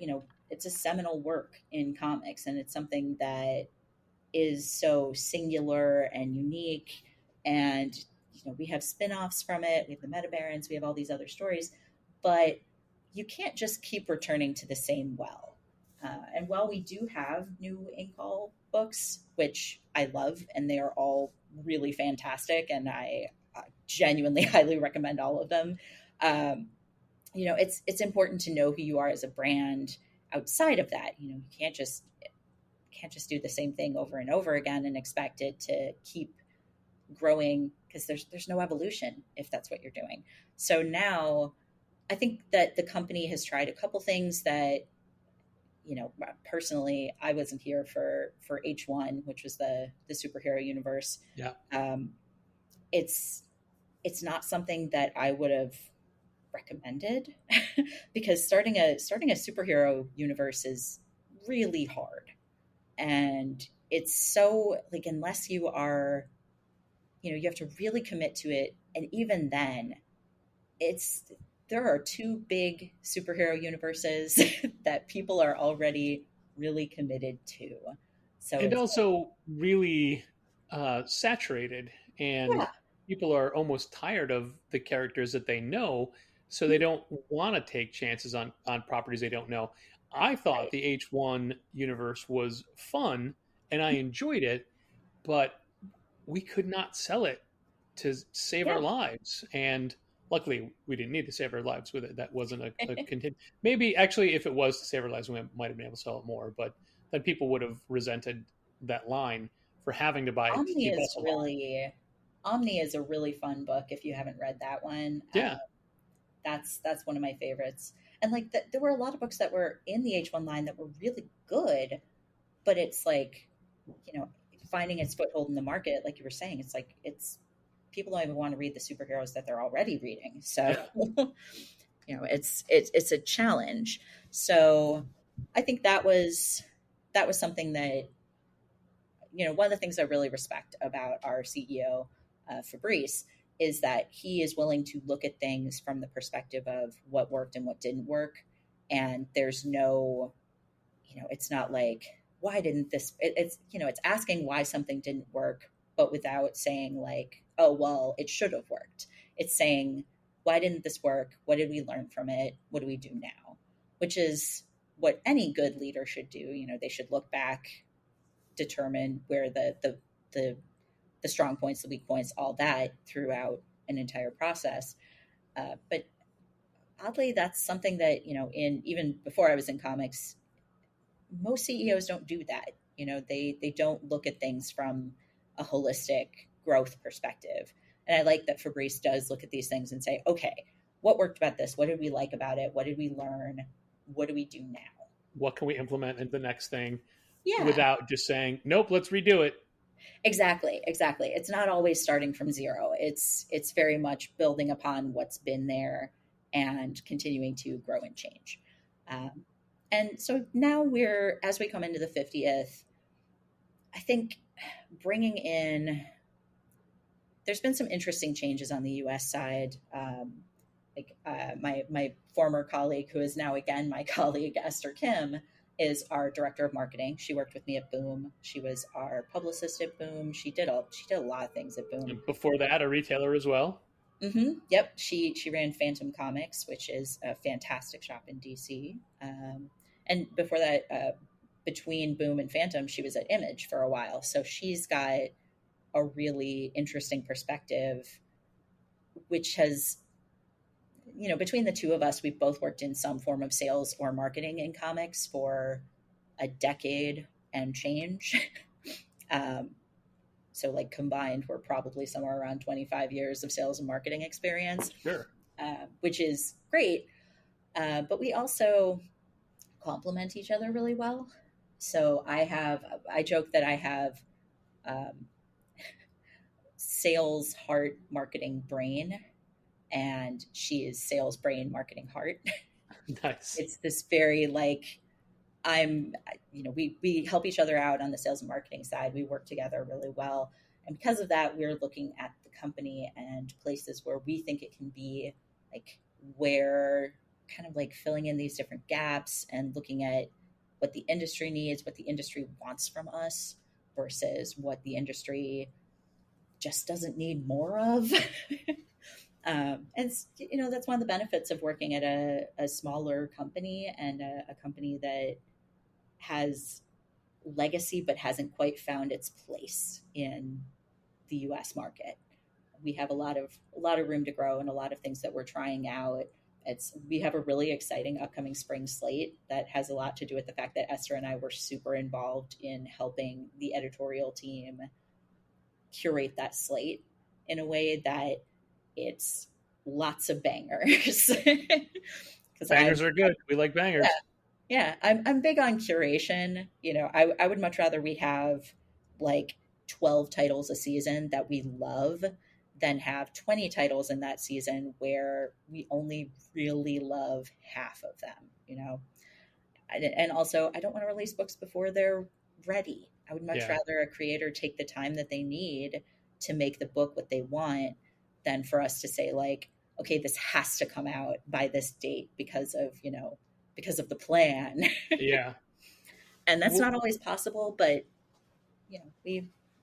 it's a seminal work in comics, and it's something that is so singular and unique. And we have spin-offs from it, we have the Meta Barons, we have all these other stories, but you can't just keep returning to the same well. And while we do have new Inkall books, which I love, and they are all really fantastic, and I genuinely highly recommend all of them, it's important to know who you are as a brand outside of that. You can't just do the same thing over and over again and expect it to keep growing, because there's no evolution if that's what you're doing. So now I think that the company has tried a couple things that, personally, I wasn't here for H1, which was the superhero universe. Yeah. It's not something that I would have recommended because starting a superhero universe is really hard, and it's so like, unless you are, you have to really commit to it, and even then it's there are two big superhero universes that people are already really committed to, so And it's like, also really saturated, and yeah, people are almost tired of the characters that they know, so they mhm, don't want to take chances on properties they don't know. I thought right, the H1 universe was fun and I enjoyed it, but we could not sell it to save our yeah, lives. And luckily, we didn't need to save our lives with it. That wasn't a content. Maybe actually, if it was to save our lives, we might have been able to sell it more. But then people would have resented that line for having to buy it to Omni keep is us alive. really Omni is a really fun book if you haven't read that one. Yeah, That's one of my favorites. And like there were a lot of books that were in the H1 line that were really good, but it's like, finding its foothold in the market, like you were saying, it's like people don't even want to read the superheroes that they're already reading. So, Yeah. it's a challenge. So I think that was something that, one of the things I really respect about our CEO, Fabrice, is that he is willing to look at things from the perspective of what worked and what didn't work. And there's no, it's not like, why didn't this, it's asking why something didn't work, but without saying like, oh, well, it should have worked. It's saying, why didn't this work? What did we learn from it? What do we do now? Which is what any good leader should do. They should look back, determine where the strong points, the weak points, all that throughout an entire process. But oddly, that's something that, in even before I was in comics, most CEOs don't do that. They don't look at things from a holistic growth perspective. And I like that Fabrice does look at these things and say, okay, what worked about this? What did we like about it? What did we learn? What do we do now? What can we implement in the next thing Yeah, without just saying, nope, let's redo it? exactly. It's not always starting from zero. It's very much building upon what's been there and continuing to grow and change. Um, and so now as we come into the 50th, I think bringing in, there's been some interesting changes on the US side. My former colleague, who is now again my colleague, Esther Kim, is our director of marketing. She worked with me at Boom. She was our publicist at Boom. She did a lot of things at Boom. And before that, a retailer as well. Yep. She ran Phantom Comics, which is a fantastic shop in DC. And before that, between Boom and Phantom, she was at Image for a while. So she's got a really interesting perspective, which has, between the two of us, we've both worked in some form of sales or marketing in comics for a decade and change. So like combined, we're probably somewhere around 25 years of sales and marketing experience, Sure. which is great. But we also complement each other really well. So I joke that I have sales heart, marketing brain, and she is sales brain, marketing heart. Nice. It's this very like, we help each other out on the sales and marketing side. We work together really well. And because of that, we're looking at the company and places where we think it can be, like where kind of like filling in these different gaps and looking at what the industry needs, what the industry wants from us versus what the industry just doesn't need more of. And that's one of the benefits of working at a smaller company and a company that has legacy but hasn't quite found its place in the US market. We have a lot of room to grow and a lot of things that we're trying out. We have a really exciting upcoming spring slate that has a lot to do with the fact that Esther and I were super involved in helping the editorial team curate that slate in a way that it's lots of bangers. Bangers are good. We like bangers. Yeah, I'm big on curation. I would much rather we have like 12 titles a season that we love than have 20 titles in that season where we only really love half of them, And also, I don't want to release books before they're ready. I would much rather a creator take the time that they need to make the book what they want than for us to say like, okay, this has to come out by this date because of the plan. Yeah. And that's not always possible, but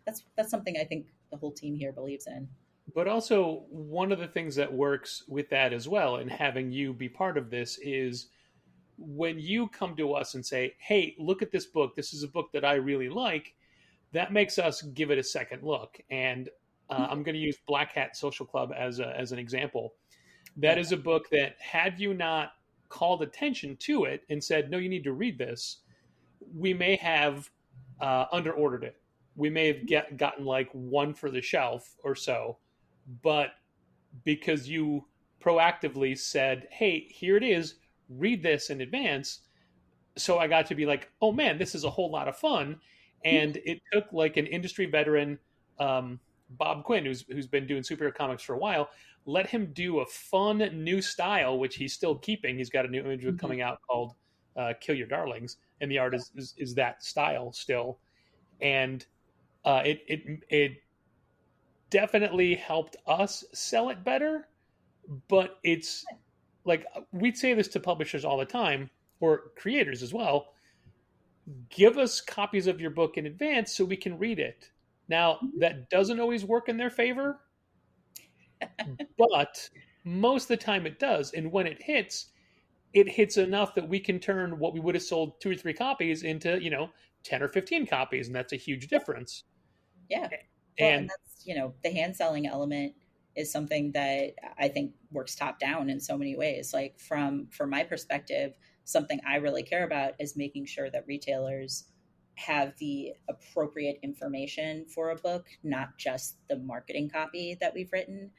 that's something I think the whole team here believes in. But also, one of the things that works with that as well, and having you be part of this, is when you come to us and say, hey, look at this book. This is a book that I really like. That makes us give it a second look. And I'm going to use Black Hat Social Club as an example. That is a book that, had you not called attention to it and said, no, you need to read this, we may have underordered it. We may have gotten like one for the shelf or so. But because you proactively said, hey, here it is, read this in advance. So I got to be like, oh man, this is a whole lot of fun. And it took like an industry veteran, Bob Quinn, who's been doing superhero comics for a while, let him do a fun new style, which he's still keeping. He's got a new image book Mhm. coming out called "Kill Your Darlings," and the art is that style still. And it definitely helped us sell it better. But it's like we'd say this to publishers all the time, or creators as well. Give us copies of your book in advance so we can read it. Now, that doesn't always work in their favor, but most of the time it does. And when it hits enough that we can turn what we would have sold 2 or 3 copies into, 10 or 15 copies. And that's a huge Yeah. difference. Yeah. Well, and And that's, the hand selling element is something that I think works top down in so many ways. Like from my perspective, something I really care about is making sure that retailers have the appropriate information for a book, not just the marketing copy that we've written.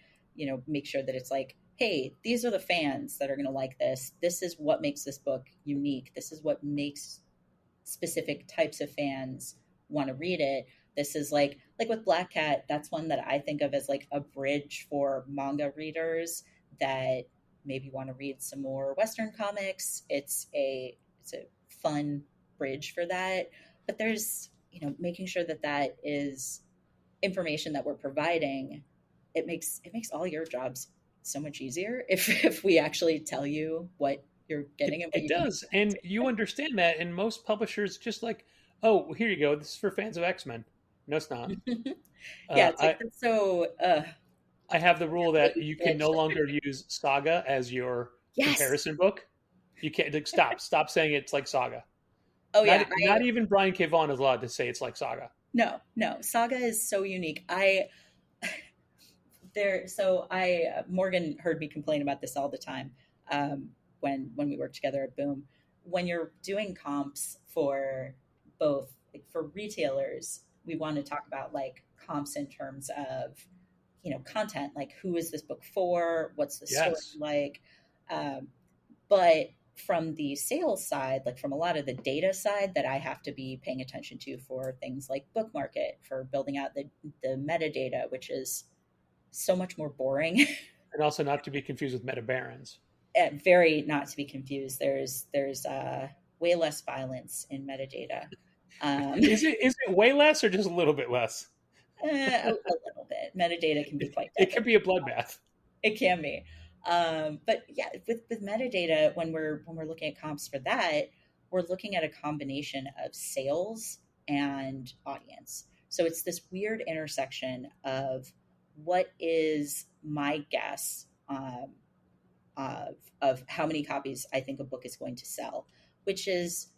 Make sure that it's like, hey, these are the fans that are going to like this. This is what makes this book unique. This is what makes specific types of fans want to read it. This is like with Black Cat, that's one that I think of as like a bridge for manga readers that maybe want to read some more Western comics. It's a fun bridge for that. But there's, making sure that that is information that we're providing. It makes all your jobs so much easier if we actually tell you what you're getting and what it you can does. And expect. you understand that. And most publishers just like, oh, here you go. This is for fans of X-Men. No, it's not. Yeah, it's like I, that's so I have the rule that blatant you can pitch. no longer use Saga as your Yes. comparison book. You can't like stop saying it's like Saga. Oh Not yeah. not even Brian K. Vaughan is allowed to say it's like Saga. No. Saga is so unique. I there so I Morgan heard me complain about this all the time, when we worked together at Boom. When you're doing comps for both, like for retailers, we want to talk about like comps in terms of content, like who is this book for, what's the story Yes. like. Um, but from the sales side, like from a lot of the data side that I have to be paying attention to for things like book market, for building out the metadata, which is so much more boring. And also not to be confused with Meta Barons. Very not to be confused. There's way less violence in metadata. Um, Is it way less or just a little bit less? a little bit. Metadata can be quite It deadly. could be a bloodbath. It can be. But yeah, with metadata, when we're looking at comps for that, we're looking at a combination of sales and audience. So it's this weird intersection of what is my guess, of how many copies I think a book is going to sell, which is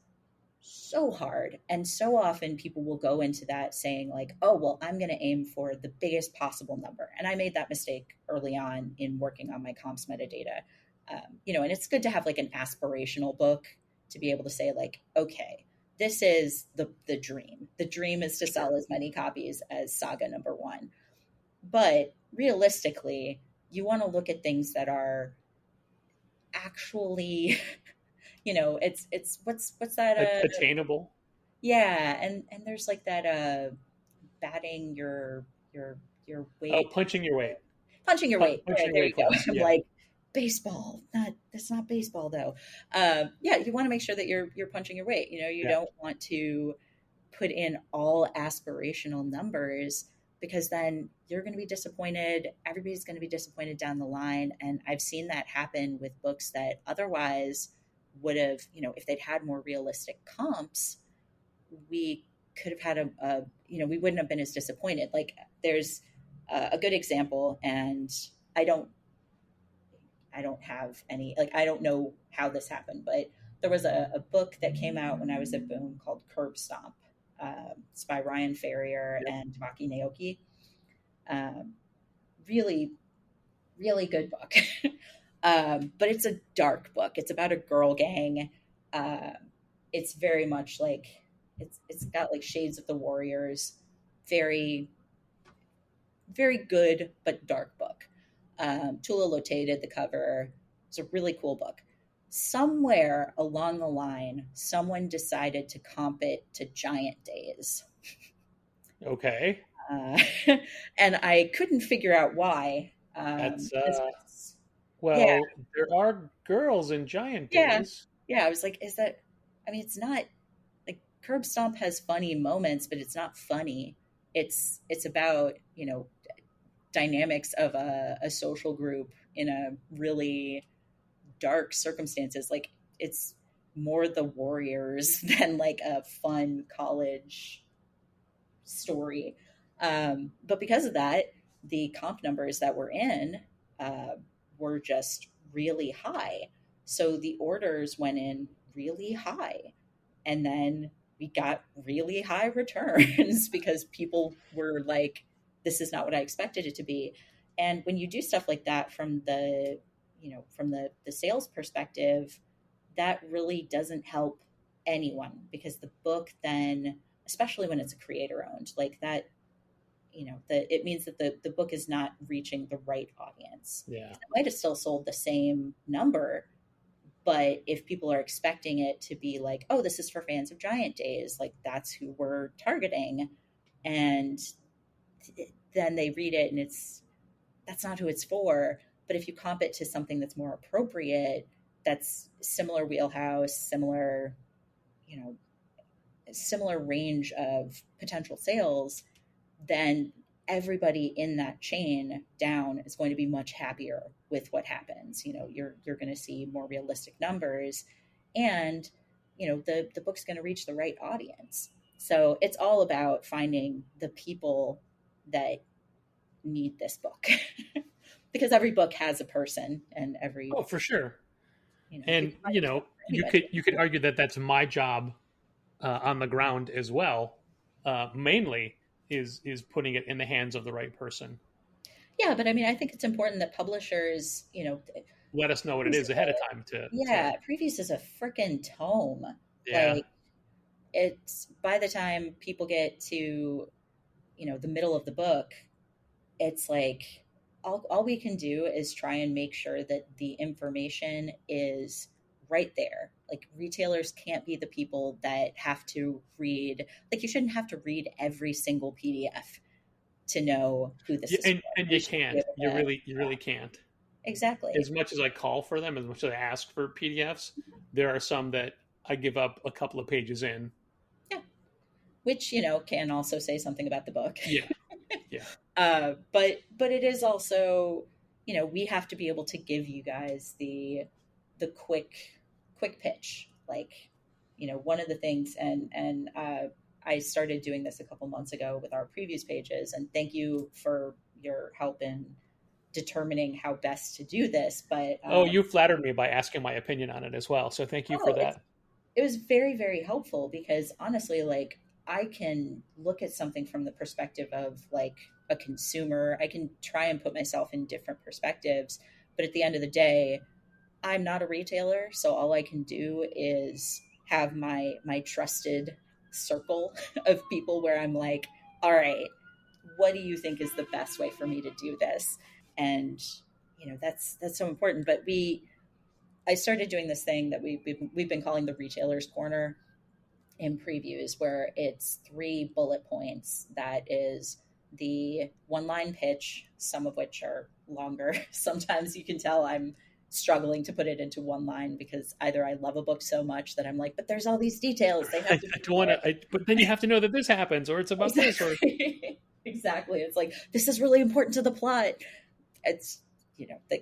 so hard. And so often people will go into that saying, like, oh, well, I'm going to aim for the biggest possible number. And I made that mistake early on in working on my comps metadata. And it's good to have like an aspirational book to be able to say, like, okay, this is the dream. The dream is to sell as many copies as Saga #1. But realistically, you want to look at things that are actually, it's what's that Attainable. yeah, and there's like that batting your your Oh, weight, punching your weight. punching your weight. Punching There, your there you weight go. class. I'm Yeah. like, baseball. That's not baseball though. Yeah, you want to make sure that you're punching your weight. You Yeah. don't want to put in all aspirational numbers, because then you're going to be disappointed. Everybody's going to be disappointed down the line. And I've seen that happen with books that otherwise would have, if they'd had more realistic comps, we could have had we wouldn't have been as disappointed. Like there's a good example, and I don't have any, like, I don't know how this happened, but there was a book that came out when I was at Boom called Curb Stomp. It's by Ryan Ferrier Yep. and Tamaki Naoki. Really, really good book. But it's a dark book. It's about a girl gang. It's very much like it's got like shades of the Warriors. Very, very good but dark book. Tula Lotay did the cover. It's a really cool book. somewhere along the line, someone decided to comp it to Giant Days. Okay. Uh, and I couldn't figure out why. That's This was, yeah, well, there are girls in Giant yeah, Days. yeah. I was like, is that, I mean, it's not like Curb Stomp has funny moments, but it's not funny. It's about, dynamics of a social group in a really dark circumstances. Like it's more the Warriors than like a fun college story. But because of that, the comp numbers that were in uh, were just really high. So the orders went in really high. And then we got really high returns because people were like, this is not what I expected it to be. And when you do stuff like that from the sales perspective, that really doesn't help anyone because the book then, especially when it's a creator owned, like that, it means that the book is not reaching the right audience. Yeah. It might have still sold the same number, but if people are expecting it to be like, oh, this is for fans of Giant Days, like that's who we're targeting, and then they read it and that's not who it's for. But if you comp it to something that's more appropriate, that's similar wheelhouse, you know, similar range of potential sales, then everybody in that chain down is going to be much happier with what happens. You're going to see more realistic numbers, and the book's going to reach the right audience. So it's all about finding the people that need this book because every book has a person, and Oh, for sure. And people find it for you anybody. could argue that that's my job on the ground as well. Mainly is putting it in the hands of the right person. Yeah, but I mean, I think it's important that publishers, Let us know what it Previews is is ahead of time yeah, Previews is a freaking tome. yeah. Like it's by the time people get to, the middle of the book, it's like all we can do is try and make sure that the information is right there. Like retailers can't be the people that have to read, like you shouldn't have to read every single PDF to know who this Yeah, is for. and They you should be can't. able You to, really can't. exactly. As much as I call for them, as much as I ask for PDFs, there are some that I give up a couple of pages in. Yeah. Which, can also say something about the book. Yeah. Yeah. But it is also, we have to be able to give you guys the quick pitch. Like, one of the things, and I started doing this a couple months ago with our previews pages, and thank you for your help in determining how best to do this. But Oh, you flattered me by asking my opinion on it as well. So thank you for oh, that. it was very, very helpful because honestly, like I can look at something from the perspective of like a consumer. I can try and put myself in different perspectives, but at the end of the day, I'm not a retailer, so all I can do is have my trusted circle of people where I'm like, all right, what do you think is the best way for me to do this? And that's so important. But I started doing this thing that we've been calling the retailer's corner in previews, where it's 3 bullet points. That is the one line pitch, some of which are longer. Sometimes you can tell I'm struggling to put it into one line because either I love a book so much that I'm like, but there's all these details. They have to I don't want to, but then you have to know that this happens or it's about this or. Exactly. It's like, this is really important to the plot. It's,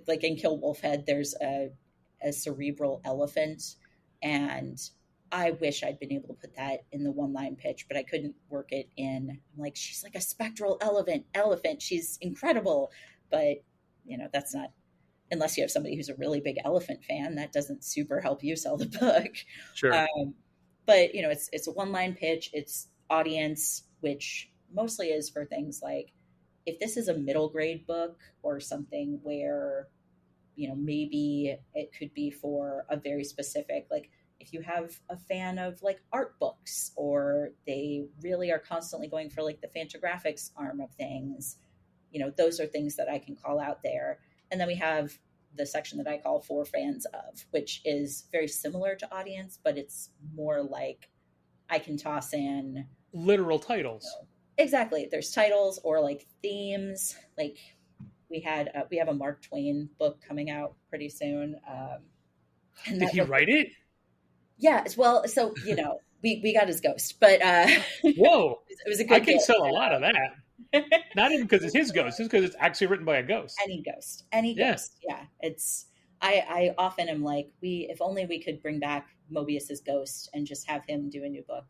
like in Kill Wolf Head, there's a cerebral elephant, and I wish I'd been able to put that in the one line pitch, but I couldn't work it in. I'm like, she's like a spectral elephant. She's incredible. But, that's not, unless you have somebody who's a really big elephant fan, that doesn't super help you sell the book. Sure. But, it's a one line pitch. It's audience, which mostly is for things like if this is a middle grade book or something where, maybe it could be for a very specific, like if you have a fan of like art books, or they really are constantly going for like the Fantagraphics arm of things, those are things that I can call out there. And then we have the section that I call For Fans Of, which is very similar to audience, but it's more like I can toss in Literal titles. exactly. There's titles or like themes. Like we have a Mark Twain book coming out pretty soon. And Did that he book, write it? yeah, as well. So we got his ghost, but Whoa. it was a I good can gift. sell a lot of that. Not even because it's his ghost, it's because it's actually written by a ghost. Any Yeah. ghost. Yeah, it's. I often am like, if only we could bring back Mobius's ghost and just have him do a new book,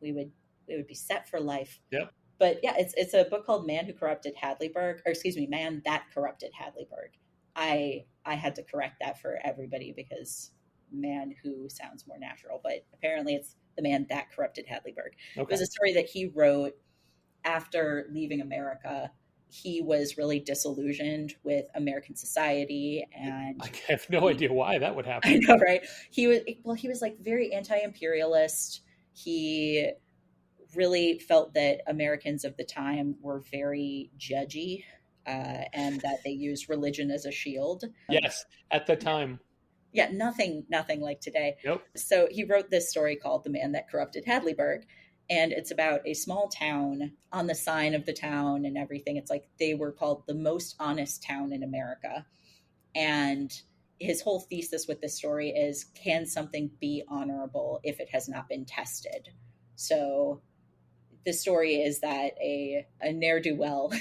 we would be set for life. Yep. But yeah, it's a book called Man Who Corrupted Hadleyburg, or excuse me, Man That Corrupted Hadleyburg. I had to correct that for everybody because Man Who sounds more natural, but apparently it's The Man That Corrupted Hadleyburg. Okay. It was a story that he wrote after leaving America. He was really disillusioned with American society, and I have no idea why that would happen. I know, right? He was like very anti-imperialist. He really felt that Americans of the time were very judgy, and that they used religion as a shield. Yes, at the time. Yeah, nothing like today. Yep. So he wrote this story called The Man That Corrupted Hadleyburg. And it's about a small town. On the sign of the town and everything, it's like they were called the most honest town in America. And his whole thesis with this story is, can something be honorable if it has not been tested? So the story is that a ne'er-do-well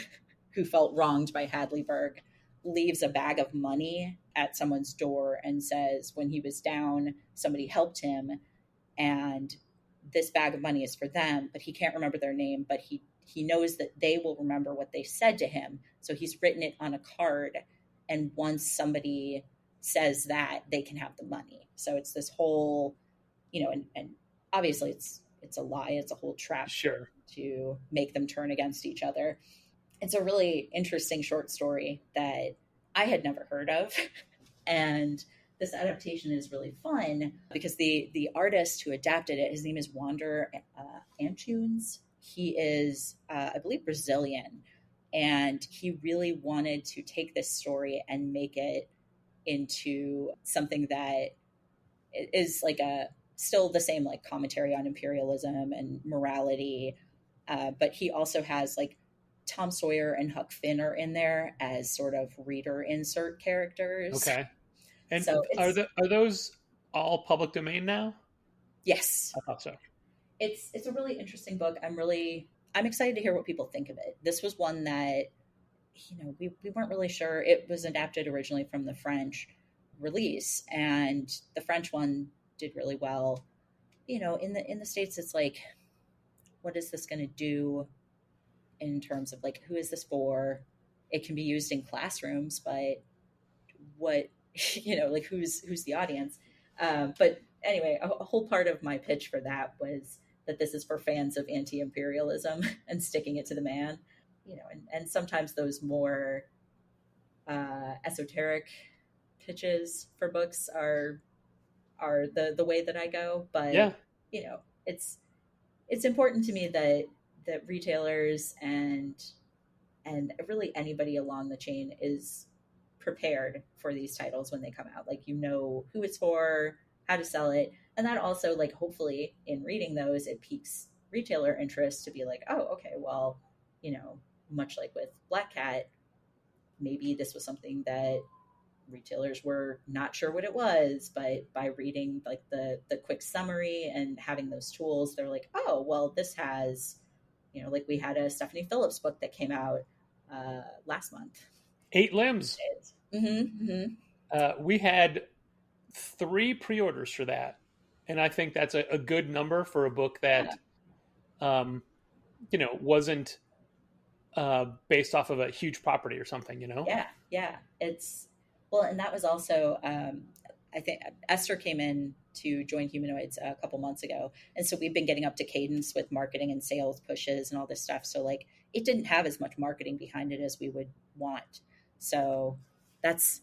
who felt wronged by Hadleyburg leaves a bag of money at someone's door and says when he was down, somebody helped him, and this bag of money is for them, but he can't remember their name, but he knows that they will remember what they said to him. So he's written it on a card. And once somebody says that, they can have the money. So it's this whole, and obviously it's a lie. It's a whole trap. Sure. To make them turn against each other. It's a really interesting short story that I had never heard of. And this adaptation is really fun because the artist who adapted it, his name is Wander Antunes. He is, I believe, Brazilian. And he really wanted to take this story and make it into something that is like still the same like commentary on imperialism and morality. But he also has like Tom Sawyer and Huck Finn are in there as sort of reader insert characters. Okay. And so are those all public domain now? Yes. I thought so. It's a really interesting book. I'm excited to hear what people think of it. This was one that, we weren't really sure. It was adapted originally from the French release, and the French one did really well. In the States, it's like, what is this going to do in terms of like, who is this for? It can be used in classrooms, but what, like who's the audience? But anyway, a whole part of my pitch for that was that this is for fans of anti-imperialism and sticking it to the man, and sometimes those more esoteric pitches for books are the way that I go. But yeah, it's important to me that retailers and really anybody along the chain is prepared for these titles when they come out. Like, who it's for, how to sell it. And that also, like, hopefully in reading those, it piques retailer interest to be like, oh, okay, well, much like with Black Cat, maybe this was something that retailers were not sure what it was, but by reading like the quick summary and having those tools, they're like, oh, well, this has, like we had a Stephanie Phillips book that came out last month. 8 Limbs. Mm-hmm, mm-hmm. We had 3 pre-orders for that, and I think that's a good number for a book that, wasn't based off of a huge property or something. Yeah. It's and that was also I think Esther came in to join Humanoids a couple months ago, and so we've been getting up to cadence with marketing and sales pushes and all this stuff. So like, it didn't have as much marketing behind it as we would want. So that's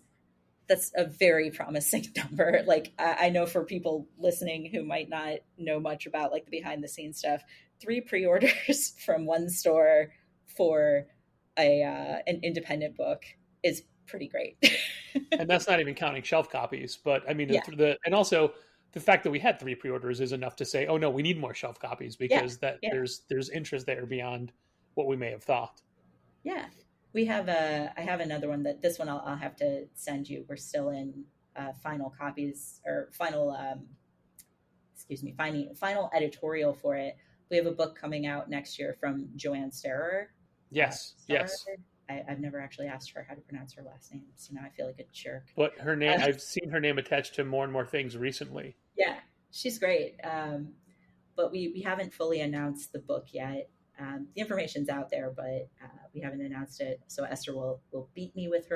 a very promising number. Like, I know for people listening who might not know much about like the behind the scenes stuff, 3 pre-orders from one store for an independent book is pretty great. And that's not even counting shelf copies. But I mean, Yeah. and also the fact that we had 3 pre-orders is enough to say, oh no, we need more shelf copies, Yeah. because that Yeah. there's interest there beyond what we may have thought. Yeah. We have I have another one that this one I'll have to send you. We're still in final copies or final, final editorial for it. We have a book coming out next year from Joanne Starrer. Yes, yes. I've never actually asked her how to pronounce her last name, so now I feel like a jerk. But her name, I've seen her name attached to more and more things recently. Yeah, she's great. But we haven't fully announced the book yet. The information's out there, but we haven't announced it. So Esther will beat me with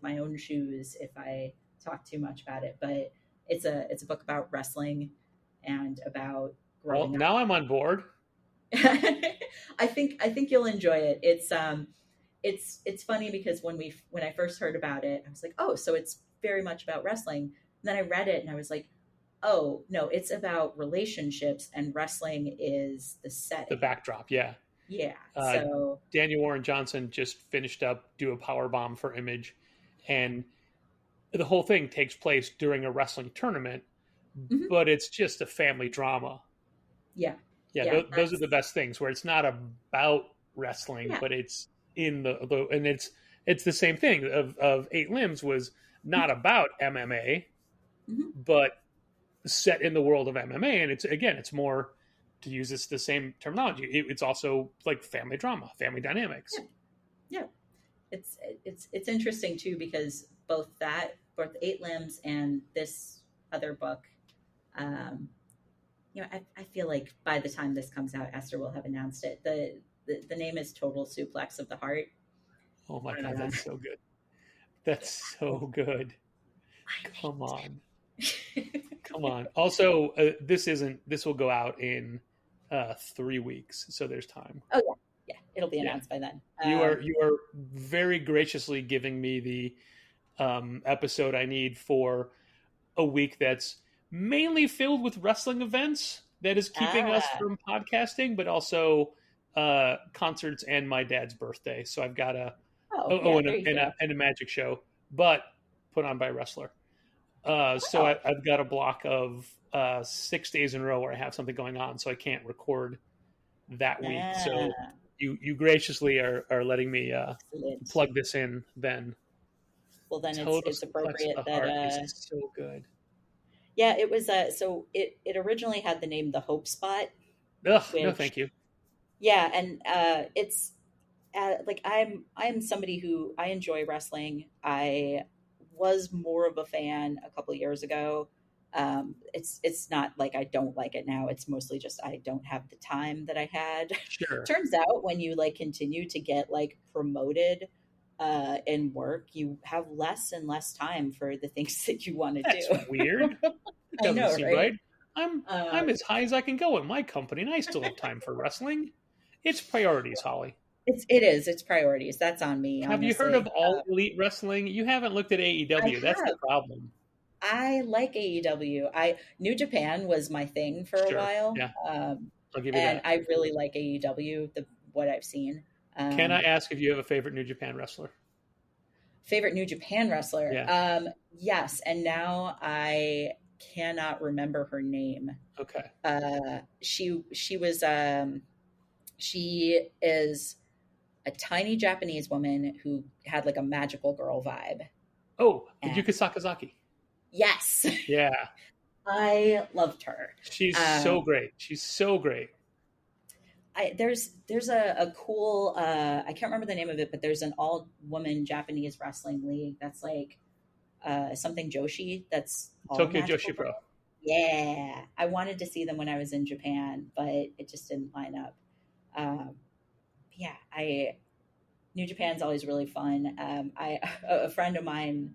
my own shoes if I talk too much about it. But it's a book about wrestling and about growing up. Now I'm on board. I think you'll enjoy it. It's funny because when I first heard about it, I was like, oh, so it's very much about wrestling. And then I read it and I was like, oh no, it's about relationships, and wrestling is the setting, the backdrop. Yeah. So Daniel Warren Johnson just finished up Do a Power Bomb for Image, and the whole thing takes place during a wrestling tournament, but it's just a family drama. Those are the best things, where it's not about wrestling, but it's in and it's the same thing of Eight Limbs was not about MMA, but set in the world of MMA, and it's more, to use the same terminology, it's also like family drama, family dynamics. It's interesting too, because both Eight Limbs and this other book, I feel like by the time this comes out, Esther will have announced it. The name is Total Suplex of the Heart. Oh my God, that's so good. That's so good. Come on. Come on. Also, this will go out in 3 weeks, so there's time. Oh yeah, it'll be announced by then. You are very graciously giving me the episode I need for a week that's mainly filled with wrestling events, that is keeping us from podcasting, but also concerts and my dad's birthday. So I've got and a magic show, but put on by a wrestler. So I've got a block of 6 days in a row where I have something going on, so I can't record that week. So you graciously are letting me plug this in then. Well, then it's appropriate that is so good. Yeah, it was. So it originally had the name The Hope Spot. No, thank you. Yeah, and it's like I'm somebody who I enjoy wrestling. I was more of a fan a couple of years ago. It's not like I don't like it now. It's mostly just I don't have the time that I had. Sure. Turns out when you continue to get promoted in work, you have less and less time for the things that you want to do. That's weird. It doesn't seem right. I'm as high as I can go in my company, and I still have time for wrestling. It's priorities, Holly. It's priorities. That's on me. Have you heard of All Elite Wrestling? You haven't looked at AEW. That's the problem. I like AEW. New Japan was my thing for a while. Yeah. I'll give you and that. I really like AEW, what I've seen. Can I ask if you have a favorite New Japan wrestler? Favorite New Japan wrestler? Yeah. Yes, and now I cannot remember her name. Okay. She is a tiny Japanese woman who had a magical girl vibe. Oh, Yuka Sakazaki. Yes. Yeah. I loved her. She's so great. She's so great. There's a cool I can't remember the name of it, but there's an all woman Japanese wrestling league that's something Joshi. That's Tokyo Joshi Pro. Yeah, I wanted to see them when I was in Japan, but it just didn't line up. New Japan's always really fun. A friend of mine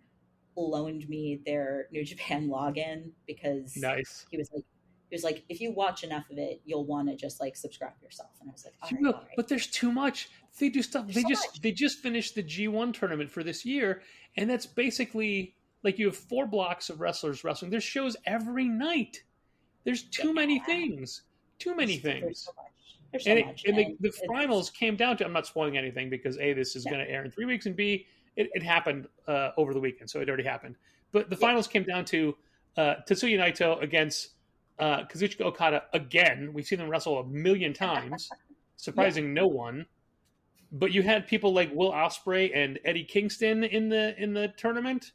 loaned me their New Japan login because nice. He was like, if you watch enough of it, you'll want to just subscribe yourself. And I was like, all right. But there's too much. They do stuff. They just finished the G1 tournament for this year, and that's basically you have 4 blocks of wrestlers wrestling. There's shows every night. There's too many things. Too many things. There's so much. And the finals came down to, I'm not spoiling anything because A, this is going to air in 3 weeks, and B, it happened over the weekend, so it already happened. But the Yeah. finals came down to Tetsuya Naito against Kazuchika Okada again. We've seen them wrestle a million times, Yeah. surprising no one. But you had people like Will Ospreay and Eddie Kingston in the tournament,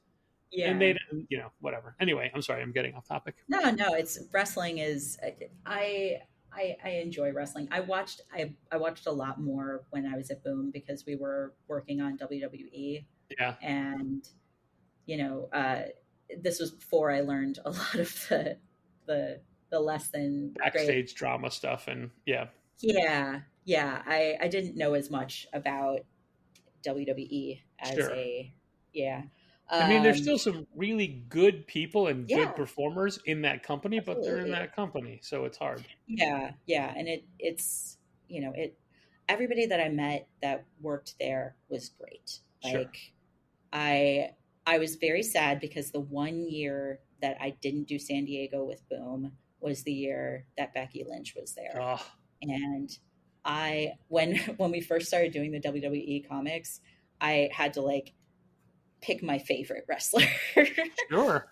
and they Yeah. didn't, whatever. Anyway, I'm sorry, I'm getting off topic. No, it's wrestling is I enjoy wrestling. I watched a lot more when I was at Boom because we were working on WWE, Yeah, and you know, this was before I learned a lot of the the less than great. backstage drama stuff, and yeah, Yeah. I didn't know as much about WWE as sure. a yeah. I mean, there's Um, still some really good people and good yeah, performers in that company, but they're in absolutely. that company, so it's hard. Yeah, and it's it everybody that I met that worked there was great. Sure. I I was very sad because the one year that I didn't do San Diego with Boom was the year that Becky Lynch was there. Oh, And I when when we first started doing the WWE comics, I had to like pick my favorite wrestler. sure.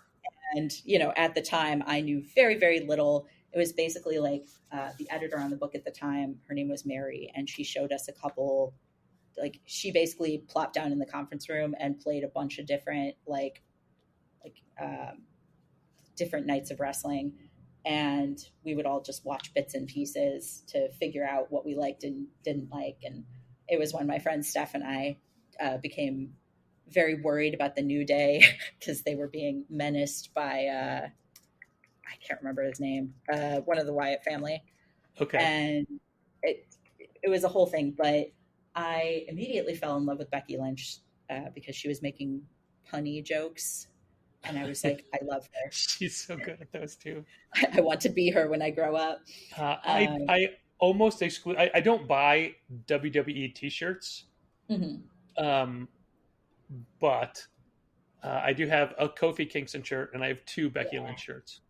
And at the time I knew very very little. It was basically like the editor on the book at the time, her name was Mary, and she showed us a couple, like she basically plopped down in the conference room and played a bunch of different like different nights of wrestling, and we would all just watch bits and pieces to figure out what we liked and didn't like. And it was when my friend Steph and I became very worried about the New Day because they were being menaced by I can't remember his name, one of the Wyatt family, Okay. and it it was a whole thing. But I immediately fell in love with Becky Lynch because she was making punny jokes, and I was like, I love her. She's so good at those too. I want to be her when I grow up. Um, I almost exclude. I don't buy WWE T-shirts, mhm. um, but I do have a Kofi Kingston shirt, and I have two Becky Yeah, Lynch shirts.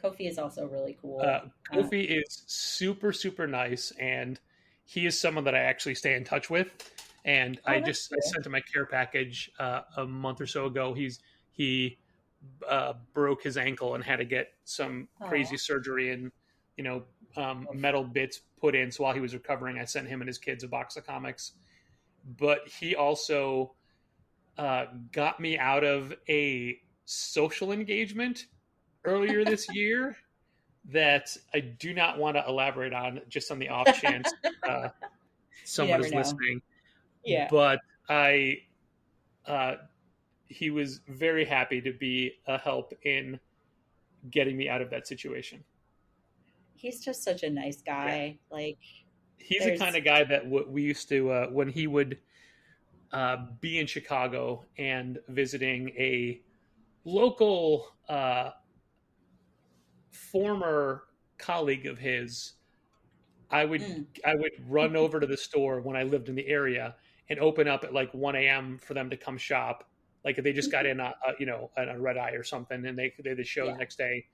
Kofi is also really Uh, cool. Kofi is super super nice, and he is someone that I actually stay in touch with. And Oh, that's I cool. sent him my care package a month or so ago. He broke his ankle and had to get some crazy Oh, surgery and metal bits put in. So while he was recovering, I sent him and his kids a box of comics. But he also got me out of a social engagement earlier this year that I do not want to elaborate on, just on the off chance uh, you someone never is know. listening. Yeah, But I uh, he was very happy to be a help in getting me out of that situation. he's just such a nice Yeah, guy. Like, he's the kind there's of guy that we used to when he would be in Chicago and visiting a local former colleague of his. I would mm, I would run over to the store when I lived in the area and open up at like 1 a.m. for them to come shop. Like if they just got in a red eye or something, and they the show the yeah, next day,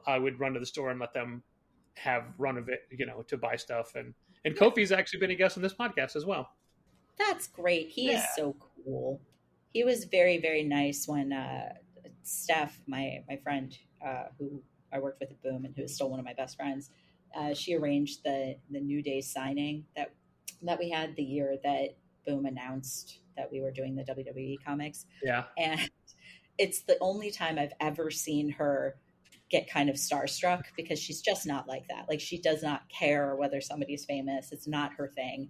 I would run to the store and let them have run of it, to buy stuff. And yeah. Kofi's actually been a guest on this podcast as well. That's great. He Yeah, is so cool. He was very, very nice when Steph, my friend who I worked with at Boom and who is still one of my best friends, she arranged the New Day signing that we had the year that Boom announced that we were doing the WWE comics, yeah. and it's the only time I've ever seen her get kind of starstruck because she's just not like that. Like she does not care whether somebody's famous. It's not her thing.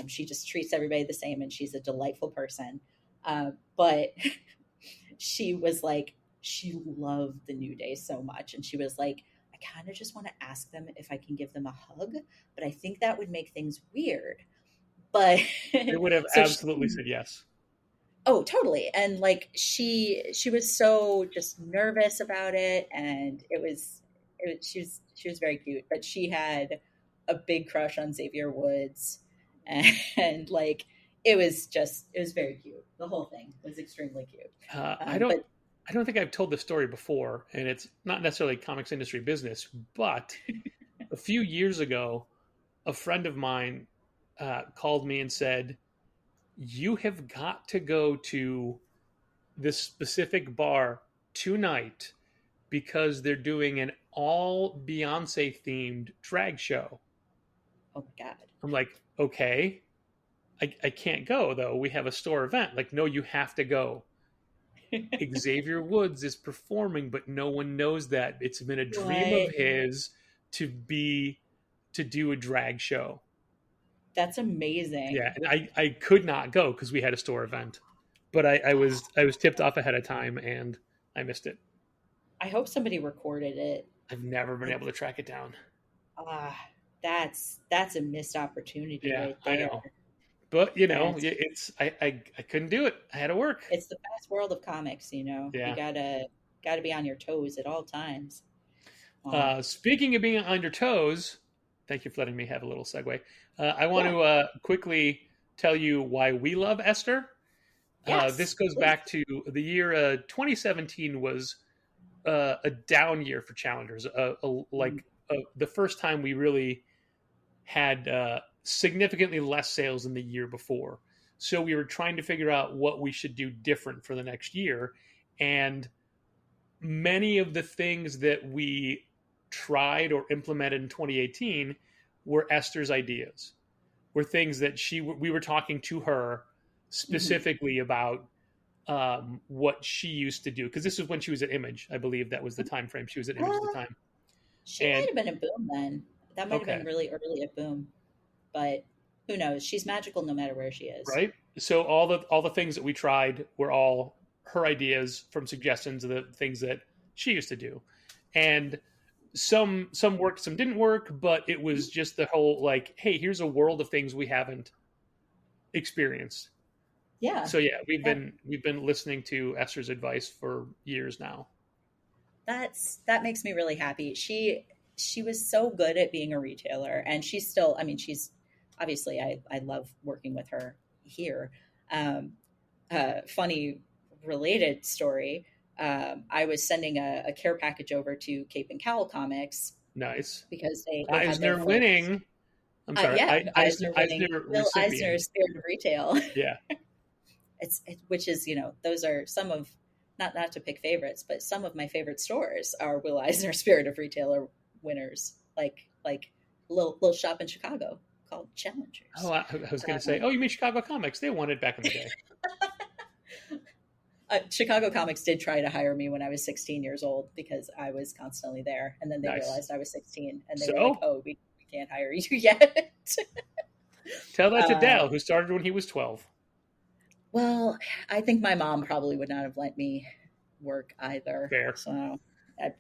She just treats everybody the same, and she's a delightful person. But she was like, she loved the New Day so much, and she was like, I kind of just want to ask them if I can give them a hug, but I think that would make things weird. But They would have so absolutely she, said yes. oh, totally. And like she was so just nervous about it, and she was very cute, but she had a big crush on Xavier Woods, and like it was very cute. The whole thing was extremely cute. Uh, I Um, don't but I don't think I've told this story before, and it's not necessarily comics industry business, but a few years ago, a friend of mine called me and said, you have got to go to this specific bar tonight because they're doing an all Beyonce themed drag show. Oh my God. I'm like, okay, I can't go though. We have a store event. Like, no, you have to go. Xavier Woods is performing, but no one knows that. It's been a dream of What? his to do a drag show. That's amazing. Yeah, and I could not go because we had a store event, but I was tipped off ahead of time and I missed it. I hope somebody recorded it. I've never been Like, able to track it down. ah, that's a missed opportunity Yeah, right I there. know, but you know, That's it's I couldn't do it. I had to work. it's the fast world of comics, you know. You Yeah. gotta be on your toes at all times. Wow. Speaking of being on your toes, thank you for letting me have a little segue. I want Yeah. to quickly tell you why we love Esther. Yes. This goes Please. back to the year 2017 was a down year for challengers. The first time we really had significantly less sales than the year before. So we were trying to figure out what we should do different for the next year. And many of the things that we tried or implemented in 2018 were Esther's ideas, were things that we were talking to her specifically about what she used to do, because this was when she was at Image. I believe that was the time frame she was at Image at the time. She And might have been at Boom then. That might have okay, been really early at Boom. But who knows? She's magical no matter where she is. right. So all the things that we tried were all her ideas from suggestions of the things that she used to do, and some worked, some didn't work, but it was just the whole like, hey, here's a world of things we haven't experienced. Yeah. So yeah, we've been listening to Esther's advice for years now. That makes me really happy. She was so good at being a retailer, and she's still, I mean, she's obviously, I love working with her here. Funny related story. I was sending a care package over to Cape and Cowl Comics Nice. because they had Eisner their winning. I'm sorry. yeah, Eisner winning. Eisner Bill recipient. Eisner's Spirit of Retail. Yeah. Which is, you know, those are some of, not to pick favorites, but some of my favorite stores are Will Eisner Spirit of Retailer winners, like little shop in Chicago called Challengers. Oh, I was going to say, oh, you mean Chicago Comics? They won it back in the day. Chicago Comics did try to hire me when I was 16 years old because I was constantly there, and then they realized I was 16, and they were like, "Oh, we can't hire you yet." Tell that to Dal, who started when he was 12. Well, I think my mom probably would not have let me work either. Fair. So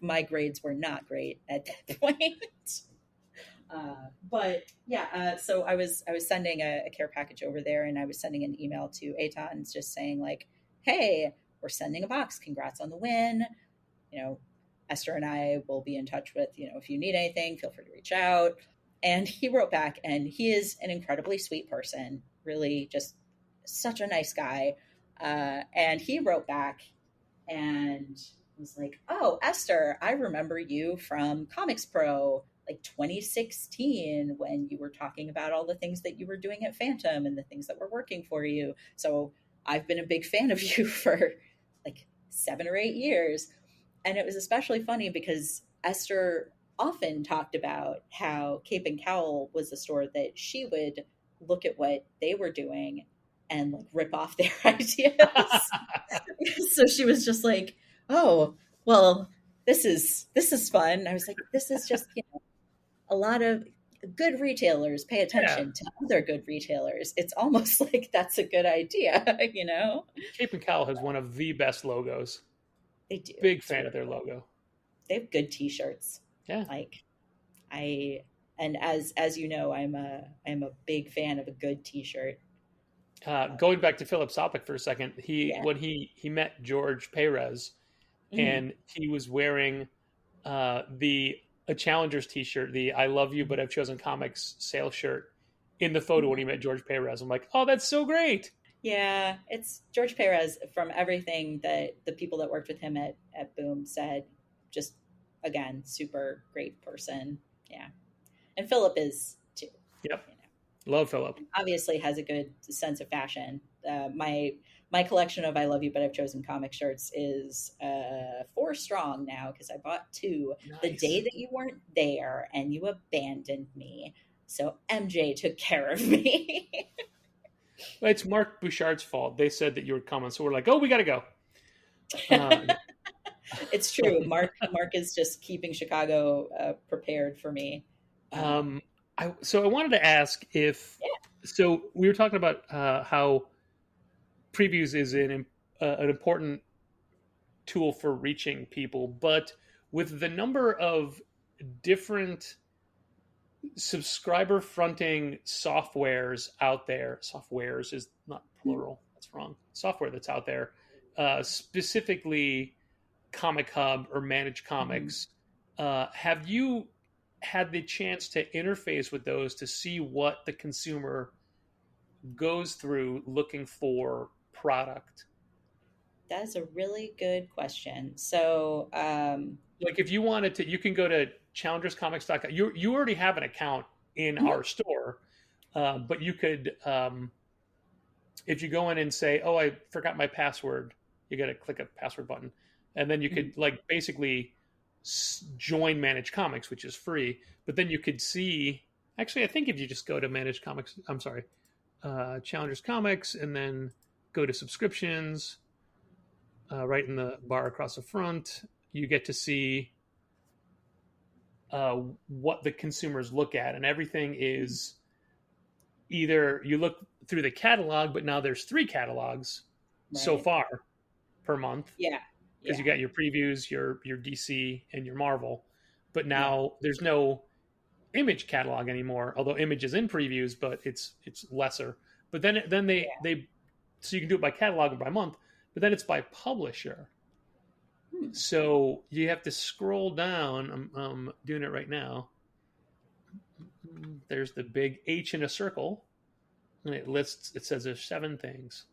my grades were not great at that point. But yeah, so I was sending a care package over there, and I was sending an email to Aton just saying like, "Hey, we're sending a box. Congrats on the win. You know, Esther and I will be in touch with, you know, if you need anything, feel free to reach out." And he wrote back, and he is an incredibly sweet person, really just such a nice guy. And he wrote back and was like, "Oh, Esther, I remember you from Comics Pro, like 2016, when you were talking about all the things that you were doing at Phantom and the things that were working for you. So I've been a big fan of you for like 7 or 8 years." And it was especially funny because Esther often talked about how Cape and Cowl was a store that she would look at what they were doing and like rip off their ideas. So she was just like, "Oh, well, this is fun." I was like, "This is just, you know, a lot of good retailers pay attention to other good retailers. It's almost like that's a good idea," you know? Cape and Cowl has one of the best logos. They do. Big fan of their logo. They have good t-shirts. Yeah. Like and as you know, I'm a big fan of a good t-shirt. Going back to Philip Sopic for a second, when he met George Perez, and he was wearing a Challengers t-shirt, the "I love you but I've chosen comics" sale shirt in the photo when he met George Perez. I'm like, oh, that's so great. Yeah, it's George Perez. From everything that the people that worked with him at Boom said, just again, super great person. Yeah. And Philip is too. Yep. You know. Love Philip. Obviously has a good sense of fashion. My collection of "I Love You But I've Chosen" comic shirts is 4 strong now because I bought 2 the day Nice. that you weren't there and you abandoned me. So MJ took care of me. Well, it's Mark Bouchard's fault. They said that you were coming, so we're like, oh, we got to go. Uh, It's true. Mark is just keeping Chicago prepared for me. um, so I wanted to ask if so we were talking about how previews is an important tool for reaching people, but with the number of different subscriber fronting softwares out there, softwares is not plural, that's wrong. Software that's out there, specifically Comic Hub or Managed Comics. Have you had the chance to interface with those to see what the consumer goes through looking for product? That is a really good question. So, Like if you wanted to, you can go to challengerscomics.com. You already have an account in Mhm. our store, but you could, if you go in and say, "Oh, I forgot my password," you got to click a password button, and then you could like basically join Managed Comics, which is free. But then you could see. Actually, I think if you just go to Managed Comics, I'm sorry, Challengers Comics, and then go to subscriptions, right in the bar across the front, you get to see what the consumers look at, and everything is either you look through the catalog, but now there's 3 catalogs so right. far per month Yeah. because you Yeah. got your previews, your DC, and your Marvel. But Yeah. now there's no Image catalog anymore, although Image is in previews, but it's lesser. But then they so you can do it by catalog or by month, but then it's by publisher. Hmm. So you have to scroll down. I'm doing it right now. There's the big H in a circle, and it says there's 7 things.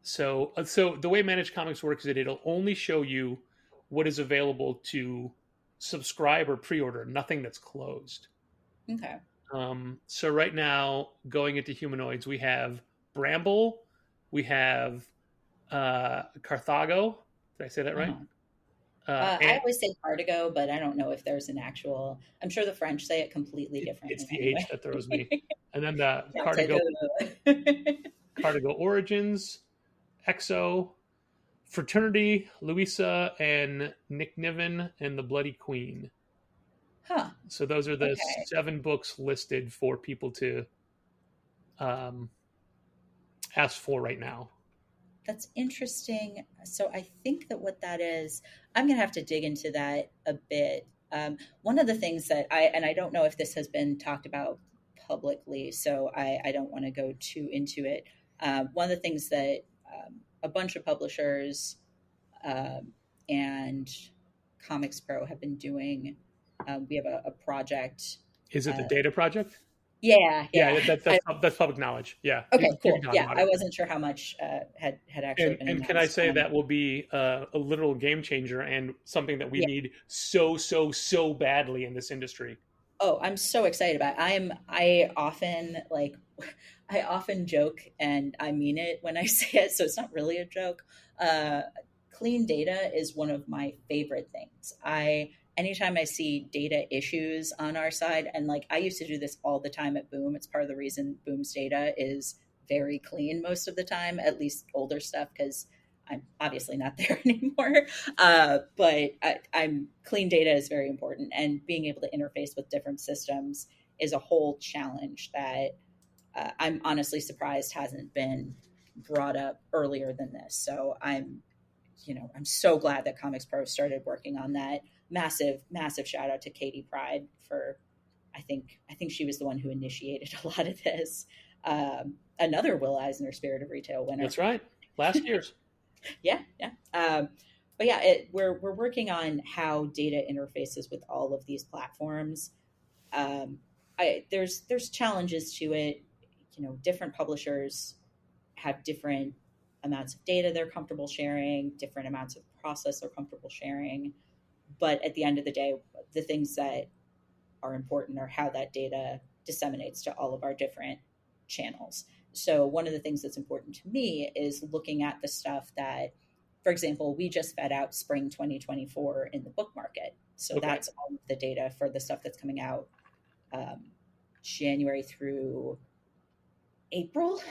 So the way Managed Comics works is that it'll only show you what is available to subscribe or pre-order, nothing that's closed. Okay. So right now, going into Humanoids, we have Bramble, we have Carthago. Did I say that right? Uh-huh. I And always say Cardigo, but I don't know if there's an actual. I'm sure the French say it completely it's differently the H anyway. that throws me. And then the Cardigo. Cardigo Origins, Exo, Fraternity, Louisa, and Nick Niven, and the Bloody Queen. Huh. So those are the Okay. 7 books listed for people to ask for right now. That's interesting. So I think that what that is, I'm going to have to dig into that a bit. One of the things that I don't know if this has been talked about publicly, so I don't want to go too into it. One of the things that a bunch of publishers and Comics Pro have been doing, we have a project. Is it the Uh, Data Project? yeah, Yeah, yeah. that's public knowledge. Yeah, Okay, you can cool. talk Yeah, about I it. wasn't sure how much had actually been And can I announced. say that will be a literal game changer and something that we Yeah. need so badly in this industry. Oh, I'm so excited about it. I often like I often joke and I mean it when I say it, so it's not really a joke. Clean data is one of my favorite things. I Anytime I see data issues on our side, and like I used to do this all the time at Boom. It's part of the reason Boom's data is very clean most of the time, at least older stuff, because I'm obviously not there anymore. I'm clean data is very important, and being able to interface with different systems is a whole challenge that I'm honestly surprised hasn't been brought up earlier than this. So I'm so glad that Comics Pro started working on that. Massive shout out to Katie Pride for I think she was the one who initiated a lot of this. Another Will Eisner Spirit of Retail winner. That's right. Last year's. Yeah. But yeah, we're working on how data interfaces with all of these platforms. There's challenges to it. Different publishers have different amounts of data they're comfortable sharing, different amounts of process they're comfortable sharing. But at the end of the day, the things that are important are how that data disseminates to all of our different channels. So one of the things that's important to me is looking at the stuff that, for example, we just fed out spring 2024 in the book market. So Okay. that's all of the data for the stuff that's coming out January through April.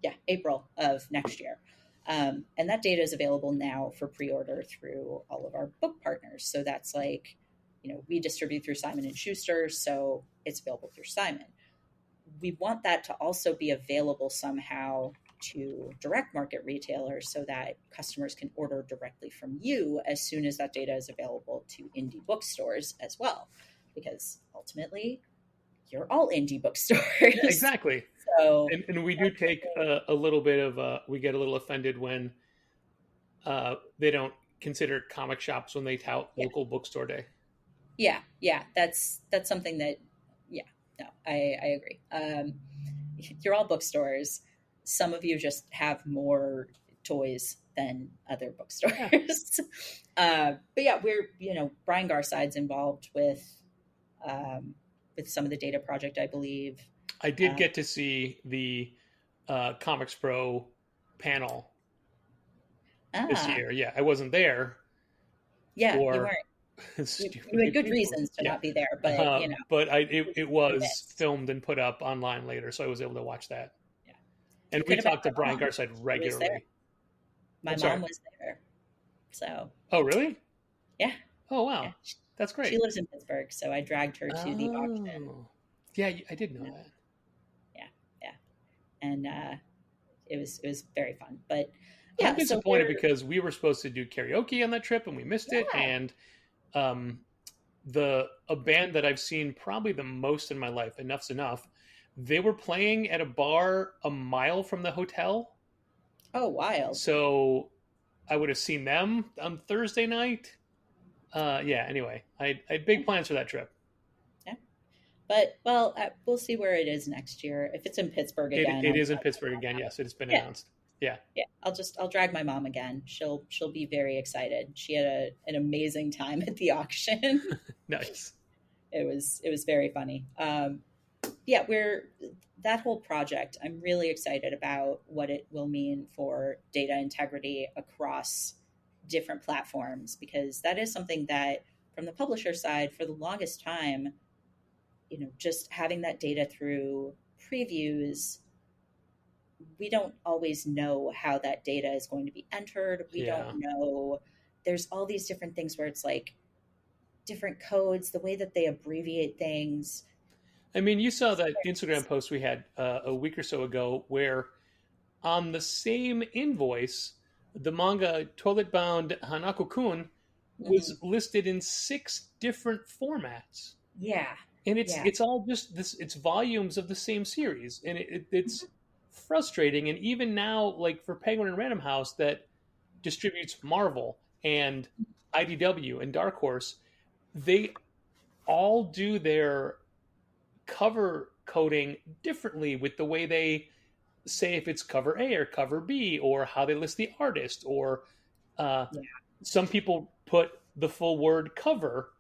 Yeah, April of next year. And that data is available now for pre-order through all of our book partners. So that's like, we distribute through Simon and Schuster, so it's available through Simon. We want that to also be available somehow to direct market retailers so that customers can order directly from you as soon as that data is available to indie bookstores as well, because ultimately you're all indie bookstores. Yeah, exactly. So, and we do take a little bit of we get a little offended when they don't consider comic shops when they tout local bookstore day. Yeah, that's something that, no, I agree. You're all bookstores. Some of you just have more toys than other bookstores. But yeah, we're, Brian Garside's involved with some of the data project, I believe. I did get to see the Comics Pro panel this year. Yeah, I wasn't there. Yeah, you weren't. You had good reasons to not be there, but but it was filmed and put up online later, so I was able to watch that. Yeah, and we talked to Brian Garside regularly. My mom was there, so. Oh, really? Yeah. Oh, wow, yeah. That's great. She lives in Pittsburgh, so I dragged her to the auction. Yeah, I did know that. Yeah, and it was very fun, but. Yeah, I'm disappointed because we were supposed to do karaoke on that trip and we missed it. And a band that I've seen probably the most in my life, Enough's Enough, they were playing at a bar a mile from the hotel. Oh, wild. So I would have seen them on Thursday night. Anyway, I had big plans for that trip. Yeah. But, well, we'll see where it is next year. If it's in Pittsburgh again. It is in Pittsburgh again, yes. It has been announced. Yeah. I'll drag my mom again. She'll be very excited. She had an amazing time at the auction. Nice. It was very funny. That whole project, I'm really excited about what it will mean for data integrity across different platforms, because that is something that from the publisher side for the longest time, just having that data through previews, we don't always know how that data is going to be entered. We don't know. There's all these different things where it's like different codes, the way that they abbreviate things. I mean, you saw that Instagram post we had a week or so ago where on the same invoice, the manga Toilet Bound Hanako-kun was listed in 6 different formats. Yeah. And it's all just this, it's volumes of the same series. And it's frustrating. And even now, like for Penguin and Random House that distributes Marvel and IDW and Dark Horse, they all do their cover coding differently with the way they say if it's cover A or cover B, or how they list the artist, or some people put the full word cover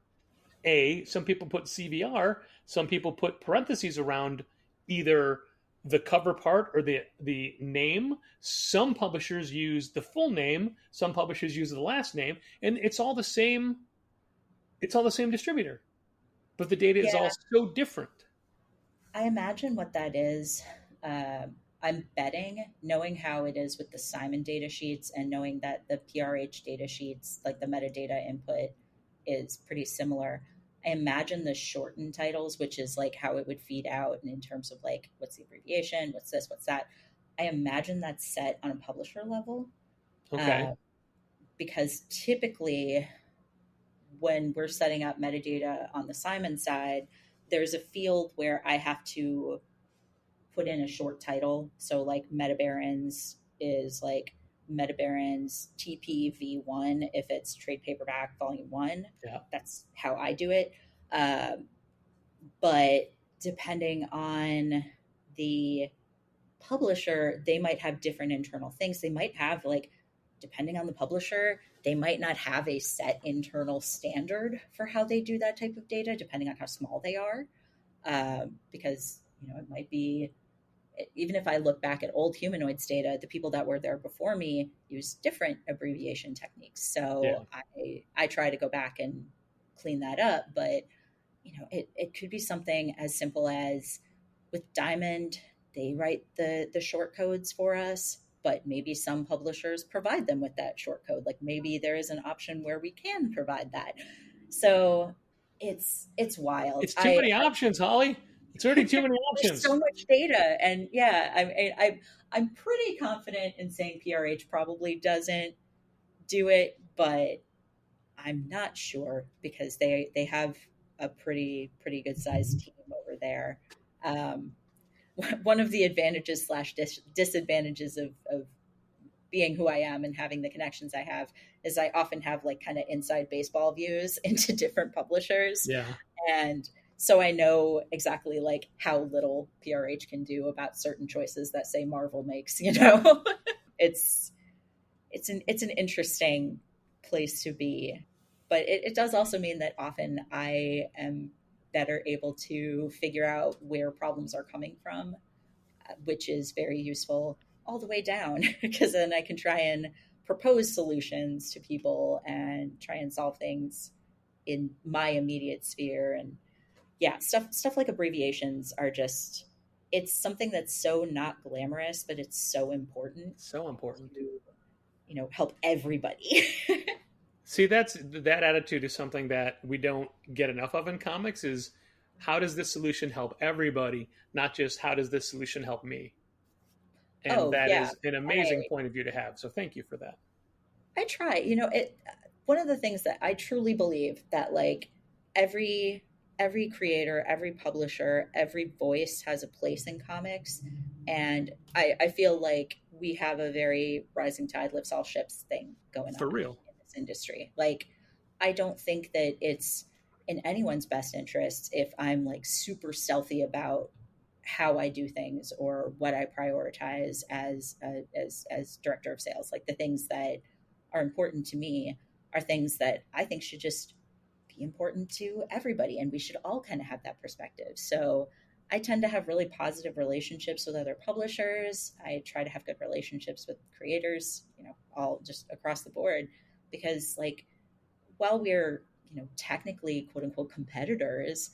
A, some people put CVR, some people put parentheses around either the cover part or the name. Some publishers use the full name, some publishers use the last name, and it's all the same distributor, but the data is all so different. I imagine what that is. I'm betting, knowing how it is with the Simon data sheets and knowing that the PRH data sheets, like the metadata input, is pretty similar. I imagine the shortened titles, which is like how it would feed out, and in terms of like what's the abbreviation, what's this, what's that. I imagine that's set on a publisher level. Okay. Because typically when we're setting up metadata on the Simon side, there's a field where I have to put in a short title. So like Metabarons is like Metabarons TPV1 if it's trade paperback volume 1. Yeah. That's how I do it. But depending on the publisher, they might have different internal things. They might have, like, depending on the publisher, they might not have a set internal standard for how they do that type of data, depending on how small they are. because it might be, even if I look back at old humanoids data, the people that were there before me used different abbreviation techniques. Yeah. So I try to go back and clean that up, but it could be something as simple as with Diamond, they write the short codes for us, but maybe some publishers provide them with that short code. Like maybe there is an option where we can provide that. So it's wild. It's too many options, Holly. It's already too many There's options. so much data, and yeah, I'm pretty confident in saying PRH probably doesn't do it, but I'm not sure because they have a pretty good sized team over there. Um, one of the advantages slash disadvantages of being who I am and having the connections I have is I often have like kind of inside baseball views into different publishers. Yeah. And so I know exactly like how little PRH can do about certain choices that say Marvel makes, it's it's an interesting place to be. But it does also mean that often I am better able to figure out where problems are coming from, which is very useful all the way down because then I can try and propose solutions to people and try and solve things in my immediate sphere. And yeah, stuff like abbreviations are just, it's something that's so not glamorous, but it's so important So important. to help everybody. See, that attitude is something that we don't get enough of in comics is how does this solution help everybody, not just how does this solution help me? And Oh that yeah, is an amazing point of view to have. So thank you for that. I try. One of the things that I truly believe that like every every creator, every publisher, every voice has a place in comics, and I feel like we have a very rising tide lifts all ships thing going For on real. in this industry. Like, I don't think that it's in anyone's best interest if I'm like super stealthy about how I do things or what I prioritize as director of sales. Like the things that are important to me are things that I think should just be important to everybody, and we should all kind of have that perspective. So I tend to have really positive relationships with other publishers. I try to have good relationships with creators, all just across the board, because like while we're technically quote unquote competitors,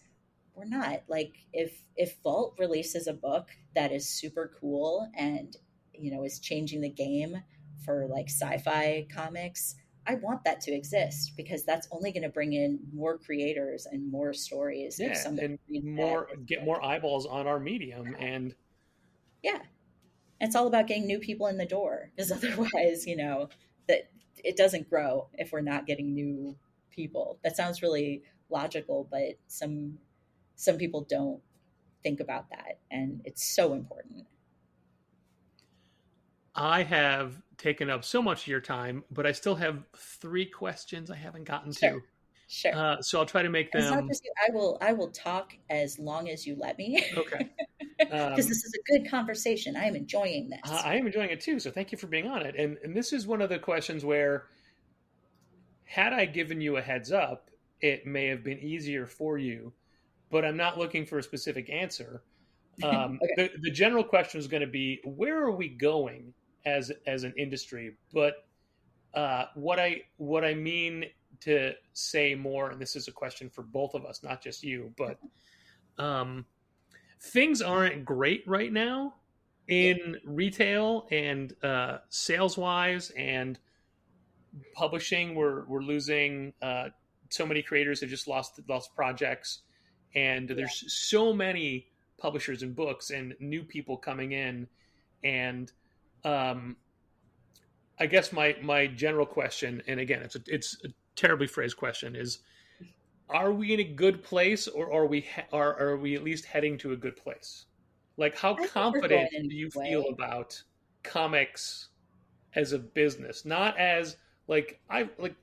we're not. Like if Vault releases a book that is super cool and is changing the game for like sci-fi comics, I want that to exist because that's only going to bring in more creators and more stories. If Yeah, somebody and reads more that, get more eyeballs on our medium. And yeah, it's all about getting new people in the door because otherwise, that it doesn't grow if we're not getting new people. That sounds really logical, but some people don't think about that, and it's so important. I have taken up so much of your time, but I still have 3 questions I haven't gotten Sure, to. sure. So I'll try to make And it's not them just you. I will talk as long as you let me okay. because this is a good conversation. I am enjoying this. I am enjoying it too, so thank you for being on it. And this is one of the questions where, had I given you a heads up, it may have been easier for you, but I'm not looking for a specific answer. Okay. The general question is going to be, where are we going as an industry? But what I mean to say more, and this is a question for both of us, not just you, but things aren't great right now in retail and sales wise and publishing. We're losing so many creators have just lost projects, and there's so many publishers and books and new people coming in. And I guess my general question, and again, it's a terribly phrased question, is: are we in a good place, or are we at least heading to a good place? Like, how I think we're going confident in a do you good feel way. about comics as a business? Not as like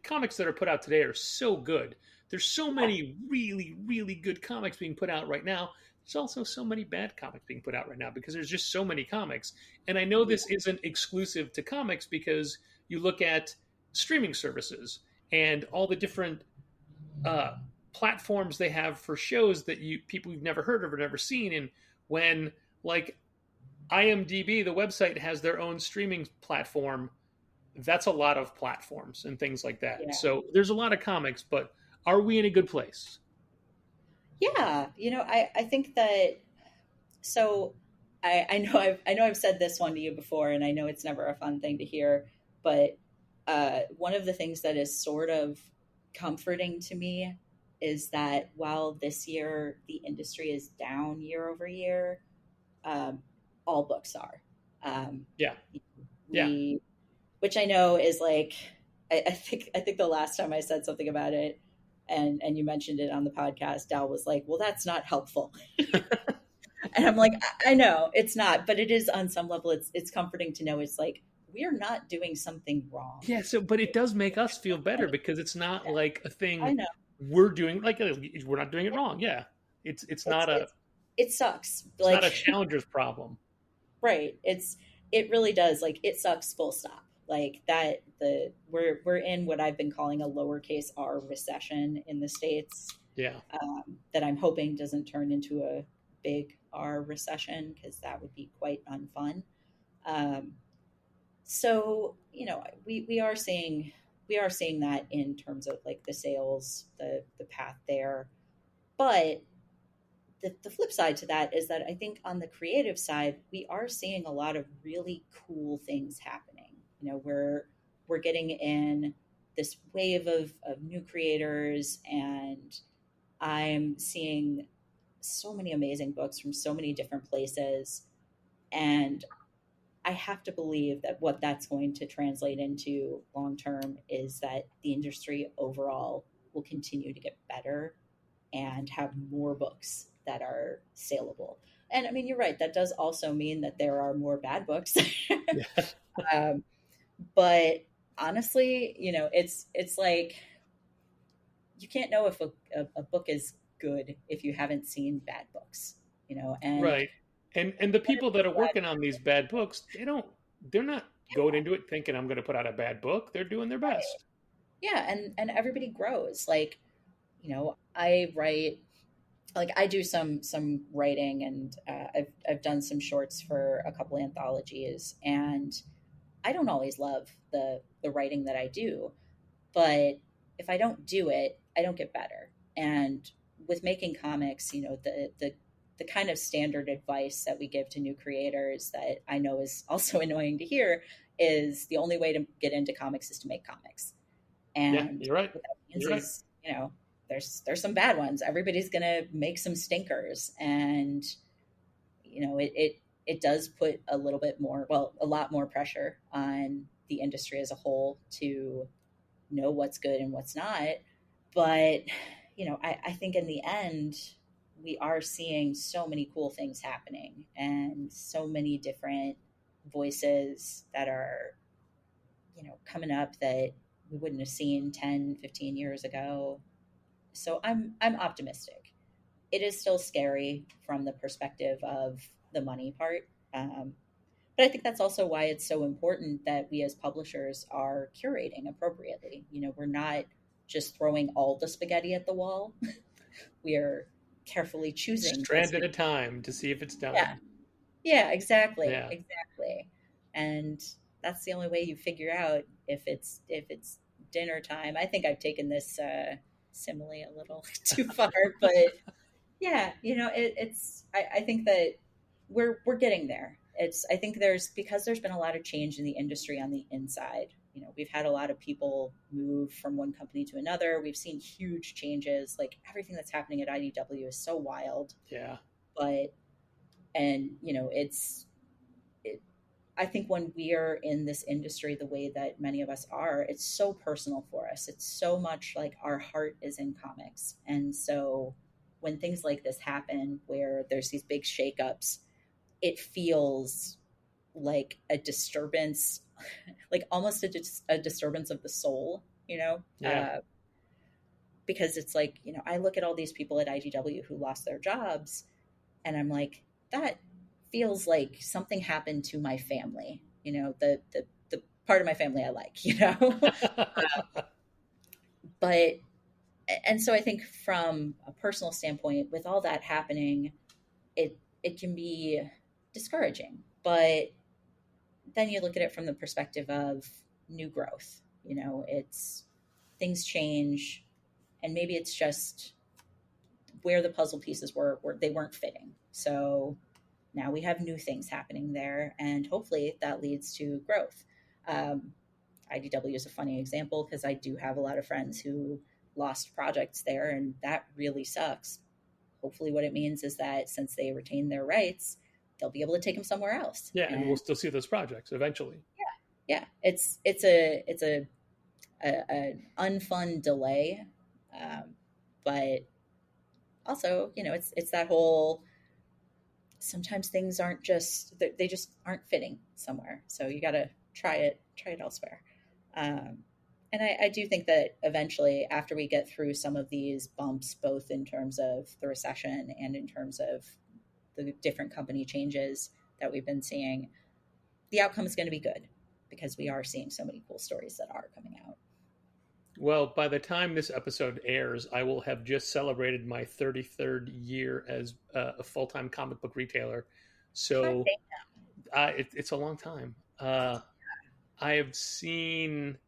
comics that are put out today are so good. There's so Yeah, many really really good comics being put out right now. There's also so many bad comics being put out right now because there's just so many comics. And I know yeah, this isn't exclusive to comics because you look at streaming services and all the different uh, platforms they have for shows that people you've never heard of or never seen. And when like IMDb, the website, has their own streaming platform, that's a lot of platforms and things like that. Yeah. So there's a lot of comics, but are we in a good place? Yeah, I think that. So I know I've said this one to you before, and I know it's never a fun thing to hear, but one of the things that is sort of comforting to me is that while this year the industry is down year over year, um, all books are. Yeah. Yeah. We, which I know is like, I think the last time I said something about it, and you mentioned it on the podcast, Dal was like, "Well, that's not helpful." And I'm like, I know it's not, but it is on some level. It's comforting to know it's like we're not doing something wrong. Yeah. So, but it does make us feel better because it's not Yeah, like a I thing know. we're doing. Like we're not doing it wrong. Yeah. It's It's, not a it's it sucks. it's not a Like challenger's problem. right. It really does. Like it sucks. Full stop. Like that. We're in what I've been calling a lowercase r recession in the States. Yeah. That I'm hoping doesn't turn into a big R recession because that would be quite unfun. Um, so we are seeing that in terms of like the sales, the path there. But the flip side to that is that I think on the creative side, we are seeing a lot of really cool things happening. We're getting in this wave of new creators, and I'm seeing so many amazing books from so many different places. And I have to believe that what that's going to translate into long term is that the industry overall will continue to get better and have more books that are saleable. And I mean, you're right. That does also mean that there are more bad books. Yeah. But honestly, it's like you can't know if a book is good if you haven't seen bad books, and Right. And the people that are working on these bad books, they're not going into it thinking I'm going to put out a bad book. They're doing their best. yeah, and everybody grows. Like, I write, like I do some writing, and I've done some shorts for a couple anthologies, and I don't always love the writing that I do, but if I don't do it, I don't get better. And with making comics, the kind of standard advice that we give to new creators that I know is also annoying to hear is the only way to get into comics is to make comics. Yeah, And you're right. what that means You're right. is, there's some bad ones. Everybody's gonna make some stinkers, and it does put a little bit more, well, a lot more pressure on the industry as a whole to know what's good and what's not. But I think in the end, we are seeing so many cool things happening and so many different voices that are coming up that we wouldn't have seen 10, 15 years ago. So I'm optimistic. It is still scary from the perspective of the money part. But I think that's also why it's so important that we as publishers are curating appropriately. We're not just throwing all the spaghetti at the wall. We are carefully choosing. Strand at a time to see if it's done. Yeah, exactly. Yeah. Exactly. And that's the only way you figure out if it's dinner time. I think I've taken this simile a little too far, but yeah, I think that we're getting there. I think because there's been a lot of change in the industry on the inside. We've had a lot of people move from one company to another. We've seen huge changes. Like everything that's happening at IDW is so wild. Yeah. I think when we are in this industry the way that many of us are, it's so personal for us. It's so much like our heart is in comics. And so when things like this happen, where there's these big shakeups, it feels like a disturbance, like almost a disturbance of the soul, because it's like, I look at all these people at IDW who lost their jobs, and I'm like, that feels like something happened to my family, the part of my family I like, but And so I think from a personal standpoint, with all that happening, it can be discouraging. But then you look at it from the perspective of new growth. It's things change, and maybe it's just where the puzzle pieces were they weren't fitting. So now we have new things happening there, and hopefully that leads to growth. Um, IDW is a funny example because I do have a lot of friends who lost projects there, and that really sucks. Hopefully, what it means is that since they retain their rights, they'll be able to take them somewhere else. Yeah, and we'll still see those projects eventually. Yeah, it's an unfun delay, but also it's that whole, sometimes things aren't just, they just aren't fitting somewhere, so you got to try it elsewhere. And I do think that eventually, after we get through some of these bumps, both in terms of the recession and in terms of the different company changes that we've been seeing, the outcome is going to be good, because we are seeing so many cool stories that are coming out. Well, by the time this episode airs, I will have just celebrated my 33rd year as a full-time comic book retailer. So it's a long time. I have seen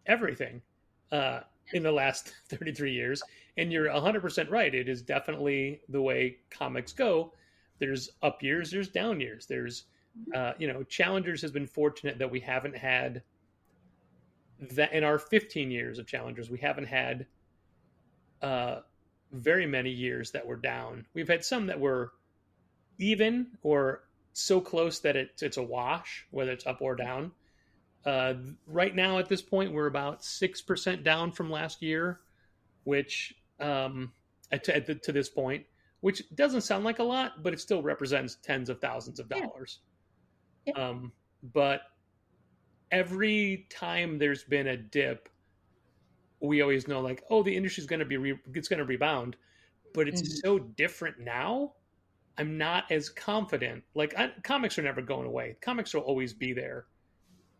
everything in the last 33 years. And you're 100% right. It is definitely the way comics go. There's up years, there's down years. There's, Challengers has been fortunate that we haven't had that in our 15 years of Challengers. We haven't had very many years that were down. We've had some that were even or so close that it's a wash, whether it's up or down. Right now, at this point, we're about 6% down from last year, which to this point, which doesn't sound like a lot, but it still represents tens of thousands of dollars. Yeah. But every time there's been a dip, we always know, like, oh, the industry's going to it's going to rebound, but it's so different now. I'm not as confident. Like, comics are never going away. Comics will always be there.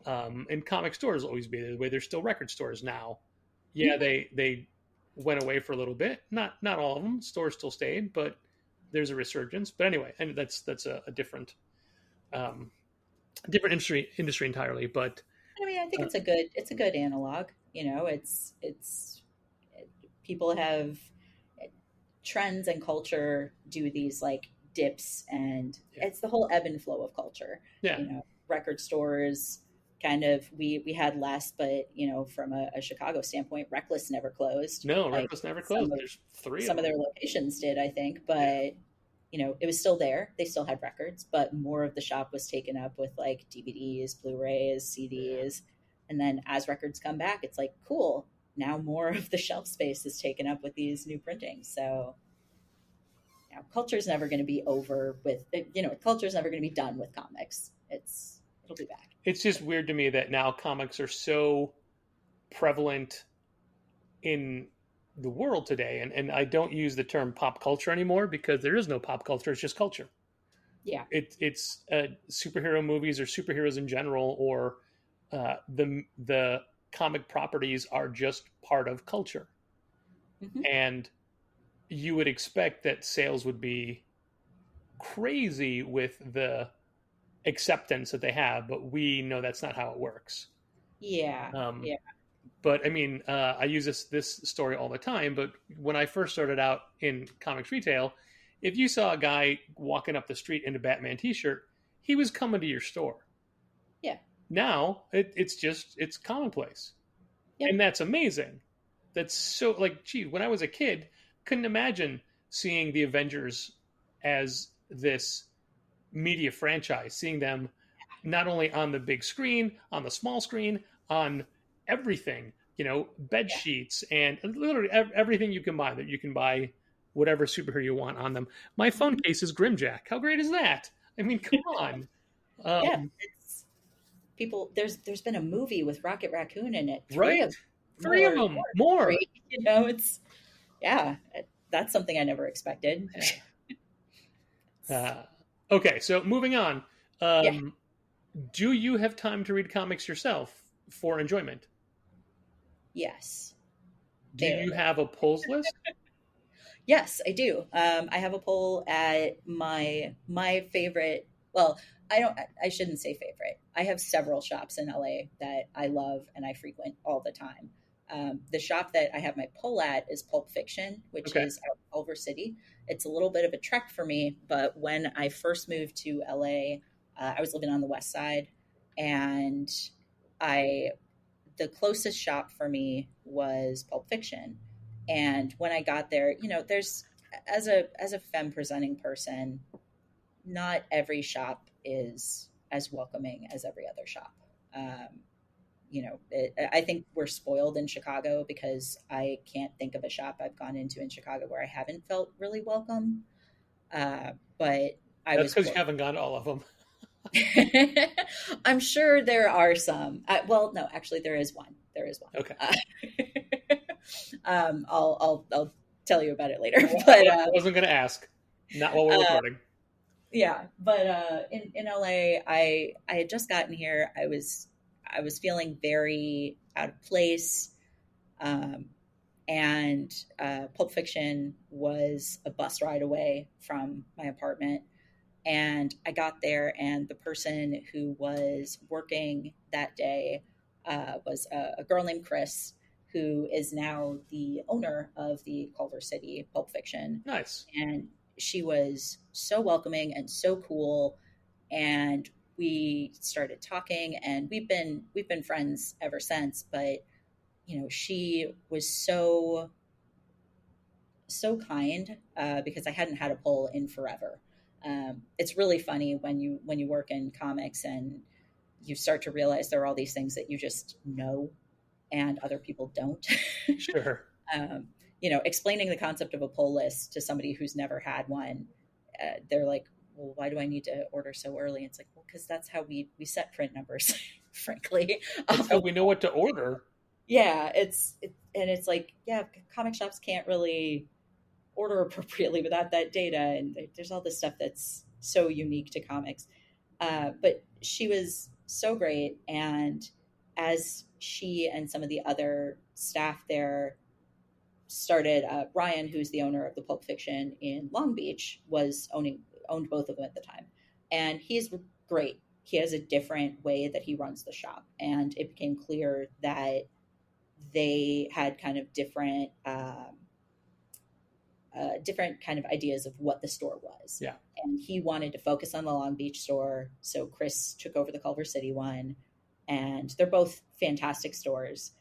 And comic stores will always be there. The way there's still record stores now. Yeah, they went away for a little bit. Not all of them. Stores still stayed, but there's a resurgence. But anyway, and that's a different industry entirely. But I mean, I think it's a good analog. It's people have trends, and culture do these like dips, and it's the whole ebb and flow of culture. Yeah. Record stores kind of, we had less, but from a Chicago standpoint, Reckless never closed. No, Reckless never closed. There's three. Some of their locations did, I think, but it was still there. They still had records, but more of the shop was taken up with like DVDs, Blu-rays, CDs. And then as records come back, it's like, cool, now more of the shelf space is taken up with these new printings. So culture's never going to be over with, culture's never going to be done with comics. It'll be back. It's just weird to me that now comics are so prevalent in the world today. And I don't use the term pop culture anymore, because there is no pop culture. It's just culture. Yeah. It's superhero movies or superheroes in general, or the comic properties are just part of culture. Mm-hmm. And you would expect that sales would be crazy with the acceptance that they have, but we know that's not how it works. Yeah. But I mean, I use this story all the time, but when I first started out in comics retail, if you saw a guy walking up the street in a Batman t-shirt, he was coming to your store. Yeah. Now it's commonplace. Yep. And that's amazing. That's so, like, gee, when I was a kid, couldn't imagine seeing the Avengers as this media franchise, seeing them not only on the big screen, on the small screen, on everything, bed sheets and literally everything you can buy. That you can buy whatever superhero you want on them. My phone case is Grimjack. How great is that? I mean, come on. It's people. There's been a movie with Rocket Raccoon in it. Three of them. More. It's that's something I never expected. Okay, so moving on. Do you have time to read comics yourself for enjoyment? Yes. Do you Barely. have a pulls list? Yes, I do. I have a poll at my favorite. Well, I don't. I shouldn't say favorite. I have several shops in LA that I love and I frequent all the time. The shop that I have my poll at is Pulp Fiction, which Okay. is out in Culver City. It's a little bit of a trek for me, but when I first moved to LA, I was living on the West Side, and I the closest shop for me was Pulp Fiction. And when I got there, there's as a femme presenting person, not every shop is as welcoming as every other shop. I think we're spoiled in Chicago because I can't think of a shop I've gone into in Chicago where I haven't felt really welcome. But I That's was because you haven't gone to all of them. I'm sure there are some. Well, no, actually, there is one. There is one. Okay. I'll tell you about it later. I But wasn't going to ask. Not while we're recording. yeah, but in LA, I had just gotten here. I was feeling very out of place, um, and Pulp Fiction was a bus ride away from my apartment. And I got there, and the person who was working that day was a girl named Chris, who is now the owner of the Culver City Pulp Fiction. Nice. And she was so welcoming and so cool. And we started talking, and we've been friends ever since. But she was so kind because I hadn't had a poll in forever. It's really funny when you work in comics and you start to realize there are all these things that you just know and other people don't. Sure. Explaining the concept of a poll list to somebody who's never had one, they're like, well, why do I need to order so early? It's like, well, because that's how we set print numbers, frankly. That's how we know what to order. Yeah, it's like, yeah, comic shops can't really order appropriately without that data, and there's all this stuff that's so unique to comics. But she was so great, and as she and some of the other staff there started, Ryan, who's the owner of the Pulp Fiction in Long Beach, owned both of them at the time, and he's great. He has a different way that he runs the shop, and it became clear that they had kind of different kind of ideas of what the store was. Yeah. And he wanted to focus on the Long Beach store. So Chris took over the Culver City one, and they're both fantastic stores.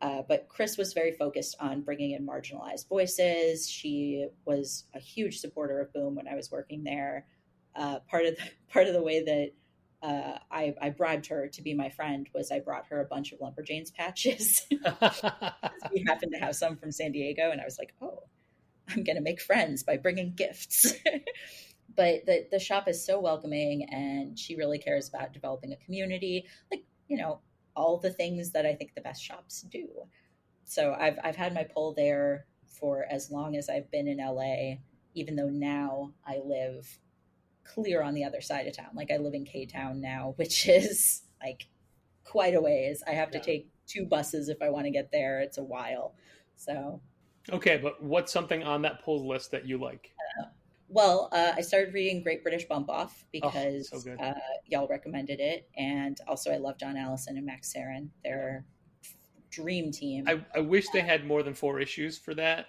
But Chris was very focused on bringing in marginalized voices. She was a huge supporter of Boom when I was working there. Part of the way that I bribed her to be my friend was I brought her a bunch of Lumberjanes patches. We happened to have some from San Diego, and I was like, oh, I'm going to make friends by bringing gifts. But the shop is so welcoming, and she really cares about developing a community, like, all the things that I think the best shops do. So I've had my pull there for as long as I've been in LA, even though now I live clear on the other side of town. Like, I live in K-Town now, which is like quite a ways. I have to take 2 buses if I want to get there. It's a while. So okay, but what's something on that pull list that you like? I started reading Great British Bump Off because so good. Y'all recommended it. And also I love John Allison and Max Sarin. They're dream team. I wish they had more than 4 issues for that.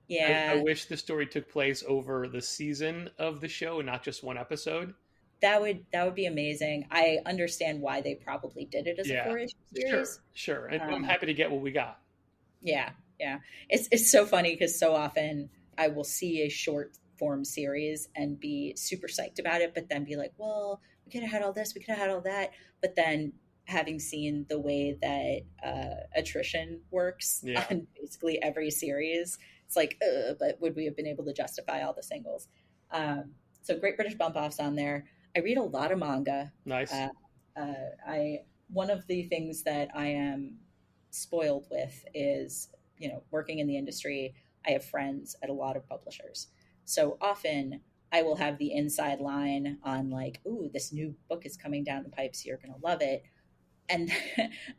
Yeah. I wish the story took place over the season of the show and not just one episode. That would be amazing. I understand why they probably did it as a 4-issue series. Sure. And I'm happy to get what we got. Yeah. It's so funny because so often I will see a short form series and be super psyched about it, but then be like, well, we could have had all this, we could have had all that. But then having seen the way that attrition works on basically every series, it's like, but would we have been able to justify all the singles? So Great British Bump Off's on there. I read a lot of manga. Nice. One of the things that I am spoiled with is, working in the industry, I have friends at a lot of publishers. So often I will have the inside line on like, ooh, this new book is coming down the pipes. You're going to love it. And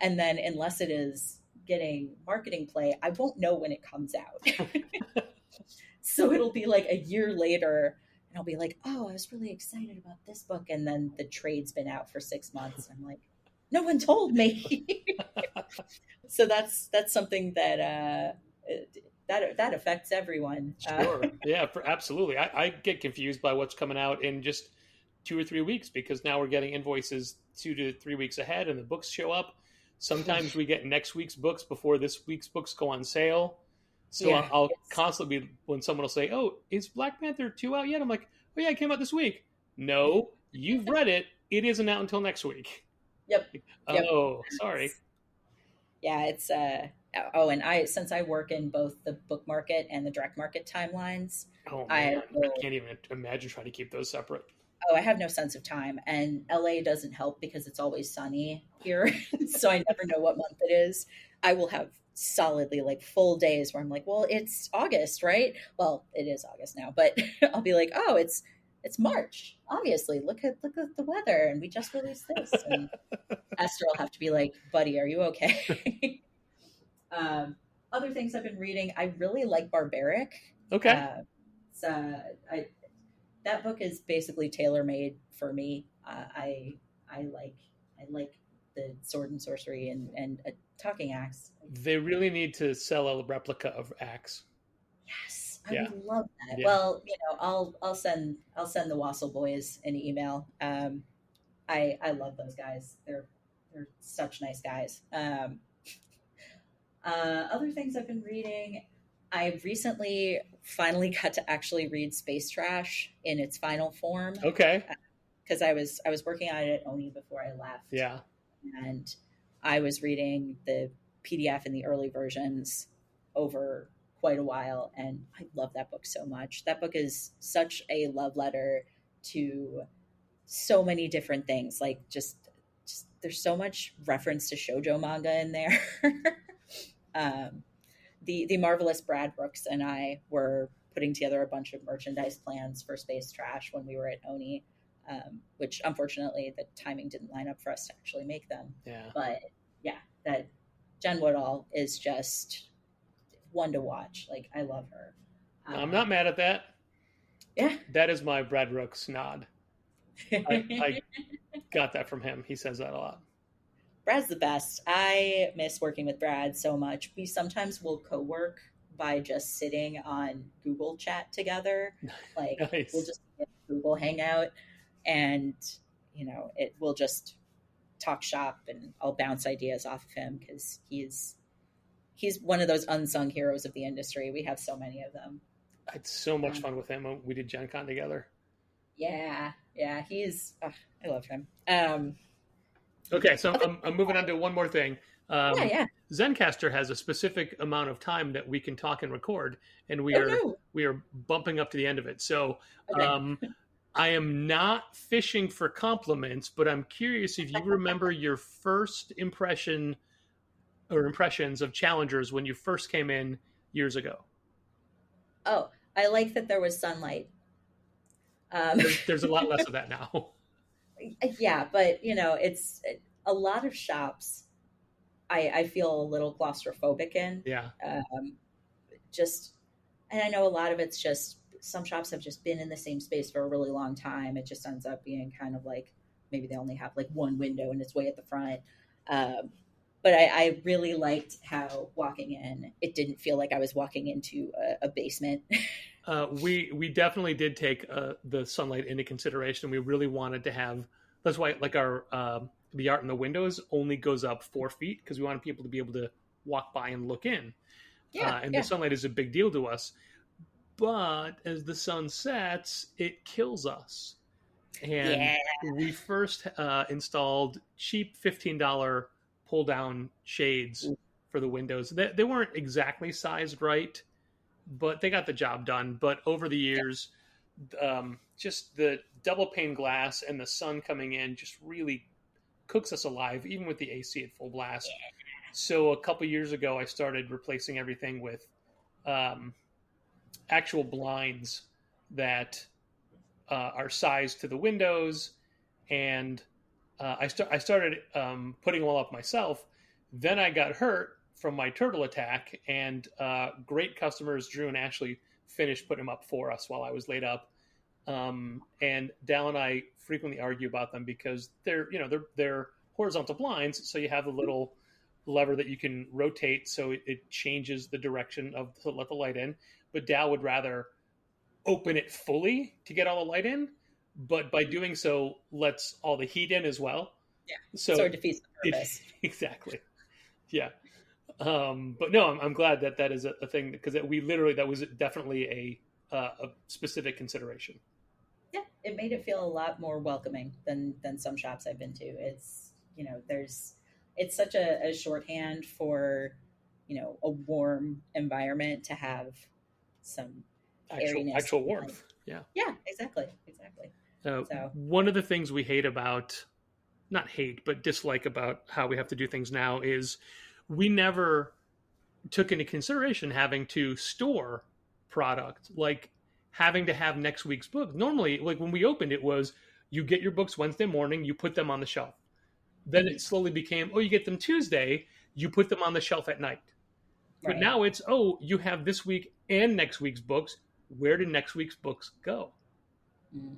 then unless it is getting marketing play, I won't know when it comes out. So it'll be like a year later, and I'll be like, oh, I was really excited about this book. And then the trade's been out for 6 months. I'm like, no one told me. So that's something that that affects everyone. Sure. Yeah, absolutely. I get confused by what's coming out in just 2 or 3 weeks, because now we're getting invoices 2 to 3 weeks ahead and the books show up. Sometimes we get next week's books before this week's books go on sale. So Yeah, I'll constantly be, when someone will say, oh, is Black Panther 2 out yet? I'm like, oh yeah, it came out this week. No, you've read it. It isn't out until next week. Yep. Oh, sorry. Yeah, it's oh, and since I work in both the book market and the direct market timelines, Oh man, I can't even imagine trying to keep those separate. I have no sense of time, and LA doesn't help because it's always sunny here, so I never know what month it is. I will have solidly like full days where I'm like, well, it's August, right? Well, it is August now, but I'll be like, oh, it's March. Obviously, look at the weather, and we just released this. And Esther will have to be like, buddy, are you okay? Other things I've been reading, I really like Barbaric. Okay. That book is basically tailor made for me. I like the sword and sorcery and a talking axe. They really need to sell a replica of Axe. Yes, I would love that. Yeah. Well, I'll send the Wassel boys an email. I love those guys. They're such nice guys. Other things I've been reading, I recently finally got to actually read Space Trash in its final form. Okay. Because I was working on it at Oni before I left. Yeah. And I was reading the PDF and the early versions over quite a while, and I love that book so much. That book is such a love letter to so many different things. Like just there's so much reference to shoujo manga in there. The marvelous Brad Brooks and I were putting together a bunch of merchandise plans for Space Trash when we were at Oni, which unfortunately the timing didn't line up for us to actually make them. Yeah. But yeah, that Jen Woodall is just one to watch. Like, I love her. I'm not mad at that. Yeah. That is my Brad Brooks nod. I got that from him. He says that a lot. Brad's the best. I miss working with Brad so much. We sometimes will co-work by just sitting on Google Chat together. Like, Nice. We'll just get Google Hangout, and we'll just talk shop, and I'll bounce ideas off of him because he's one of those unsung heroes of the industry. We have so many of them. I had so much fun with him. We did Gen Con together. Yeah, I love him. Okay, so I'm moving on to one more thing. Yeah. Zencaster has a specific amount of time that we can talk and record, and we are bumping up to the end of it. So Okay. I am not fishing for compliments, but I'm curious if you remember your first impression or impressions of Challengers when you first came in years ago. Oh, I like that there was sunlight. There's a lot less of that now. Yeah, but it's a lot of shops. I feel a little claustrophobic in. Yeah. And I know a lot of it's just some shops have just been in the same space for a really long time. It just ends up being kind of like maybe they only have like one window and it's way at the front. But I really liked how walking in, it didn't feel like I was walking into a basement. We definitely did take the sunlight into consideration. We really wanted to have, that's why like our the art in the windows only goes up 4 feet because we wanted people to be able to walk by and look in. The sunlight is a big deal to us. But as the sun sets, it kills us. And we first installed cheap $15 pull-down shades for the windows. They weren't exactly sized right, but they got the job done. But over the years, just the double pane glass and the sun coming in just really cooks us alive, even with the AC at full blast. So a couple years ago, I started replacing everything with actual blinds that are sized to the windows, and I started putting them all up myself. Then I got hurt from my turtle attack, and great customers, Drew and Ashley, finished putting them up for us while I was laid up. And Dal and I frequently argue about them because they're horizontal blinds, so you have the little lever that you can rotate so it changes the direction to let the light in. But Dal would rather open it fully to get all the light in, but by doing so lets all the heat in as well. Yeah, so it defeats the purpose. Exactly. Yeah. But no, I'm glad that is a thing, because that was definitely a specific consideration. Yeah, it made it feel a lot more welcoming than some shops I've been to. It's, it's such a shorthand for, a warm environment to have some actual warmth. Yeah. Yeah, exactly. So one of the things we not hate, but dislike about how we have to do things now is we never took into consideration having to store product, like having to have next week's book. Normally, like when we opened, it was you get your books Wednesday morning, you put them on the shelf. Then it slowly became, you get them Tuesday, you put them on the shelf at night. But right. Now it's, you have this week and next week's books. Where did next week's books go?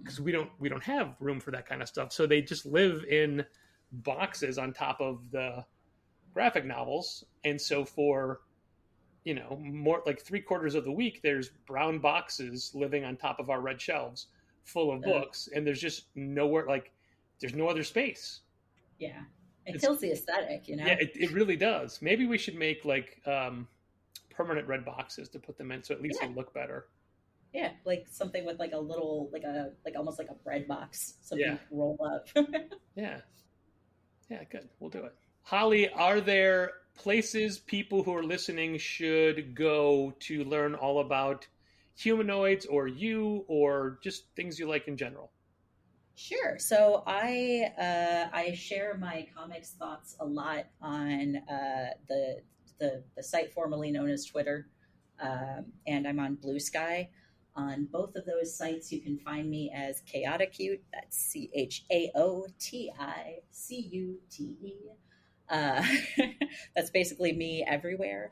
Because we don't have room for that kind of stuff. So they just live in boxes on top of the graphic novels. And so for, more like 3/4 of the week, there's brown boxes living on top of our red shelves full of books. And there's just nowhere, there's no other space. Yeah. It kills the aesthetic, Yeah, it really does. Maybe we should make permanent red boxes to put them in, so at least they look better. Yeah, like something with a little, almost like a bread box, something you can roll up. Yeah, good. We'll do it. Holly, are there places people who are listening should go to learn all about humanoids or you, or just things you like in general? Sure. So I share my comics thoughts a lot on the site formerly known as Twitter, and I'm on Blue Sky. On both of those sites, you can find me as Chaoticute. That's ChaoTicute. That's basically me everywhere.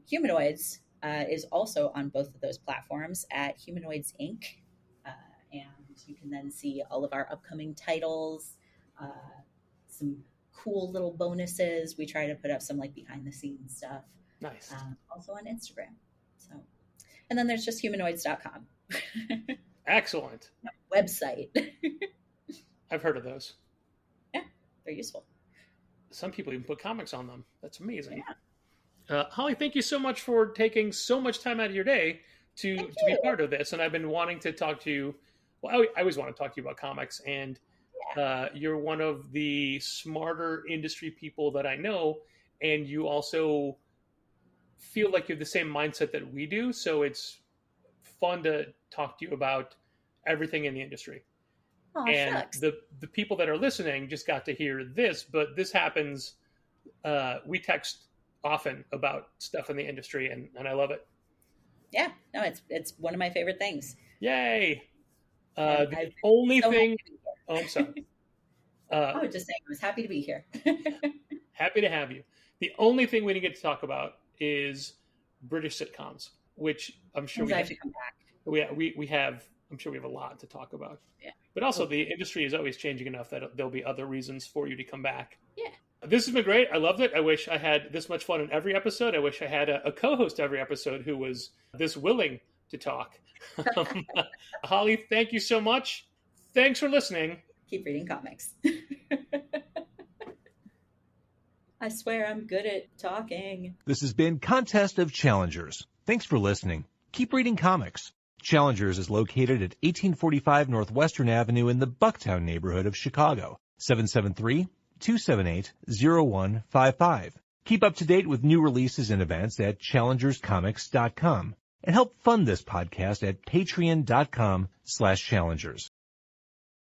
Humanoids is also on both of those platforms at Humanoids Inc. And you can then see all of our upcoming titles, some cool little bonuses. We try to put up some behind the scenes stuff. Nice. Also on Instagram. So. And then there's just humanoids.com. Excellent. Website. I've heard of those. Yeah, they're useful. Some people even put comics on them. That's amazing. Yeah. Holly, thank you so much for taking so much time out of your day to be part of this. And I've been wanting to talk to you. Well, I always want to talk to you about comics. And you're one of the smarter industry people that I know. And you also feel like you have the same mindset that we do, so it's fun to talk to you about everything in the industry. And shucks. the people that are listening just got to hear this, but this happens. We text often about stuff in the industry, and I love it. Yeah, no, it's one of my favorite things. Yay! The only thing. Oh, I'm sorry. I was just saying, I was happy to be here. Happy to have you. The only thing we didn't get to talk about is British sitcoms, which I'm sure we have to come back. We have. I'm sure we have a lot to talk about. Yeah. But also, the industry is always changing enough that there'll be other reasons for you to come back. Yeah. This has been great. I loved it. I wish I had this much fun in every episode. I wish I had a co-host every episode who was this willing to talk. Holly, thank you so much. Thanks for listening. Keep reading comics. I swear I'm good at talking. This has been Contest of Challengers. Thanks for listening. Keep reading comics. Challengers is located at 1845 Northwestern Avenue in the Bucktown neighborhood of Chicago. 773-278-0155. Keep up to date with new releases and events at challengerscomics.com. And help fund this podcast at patreon.com/challengers.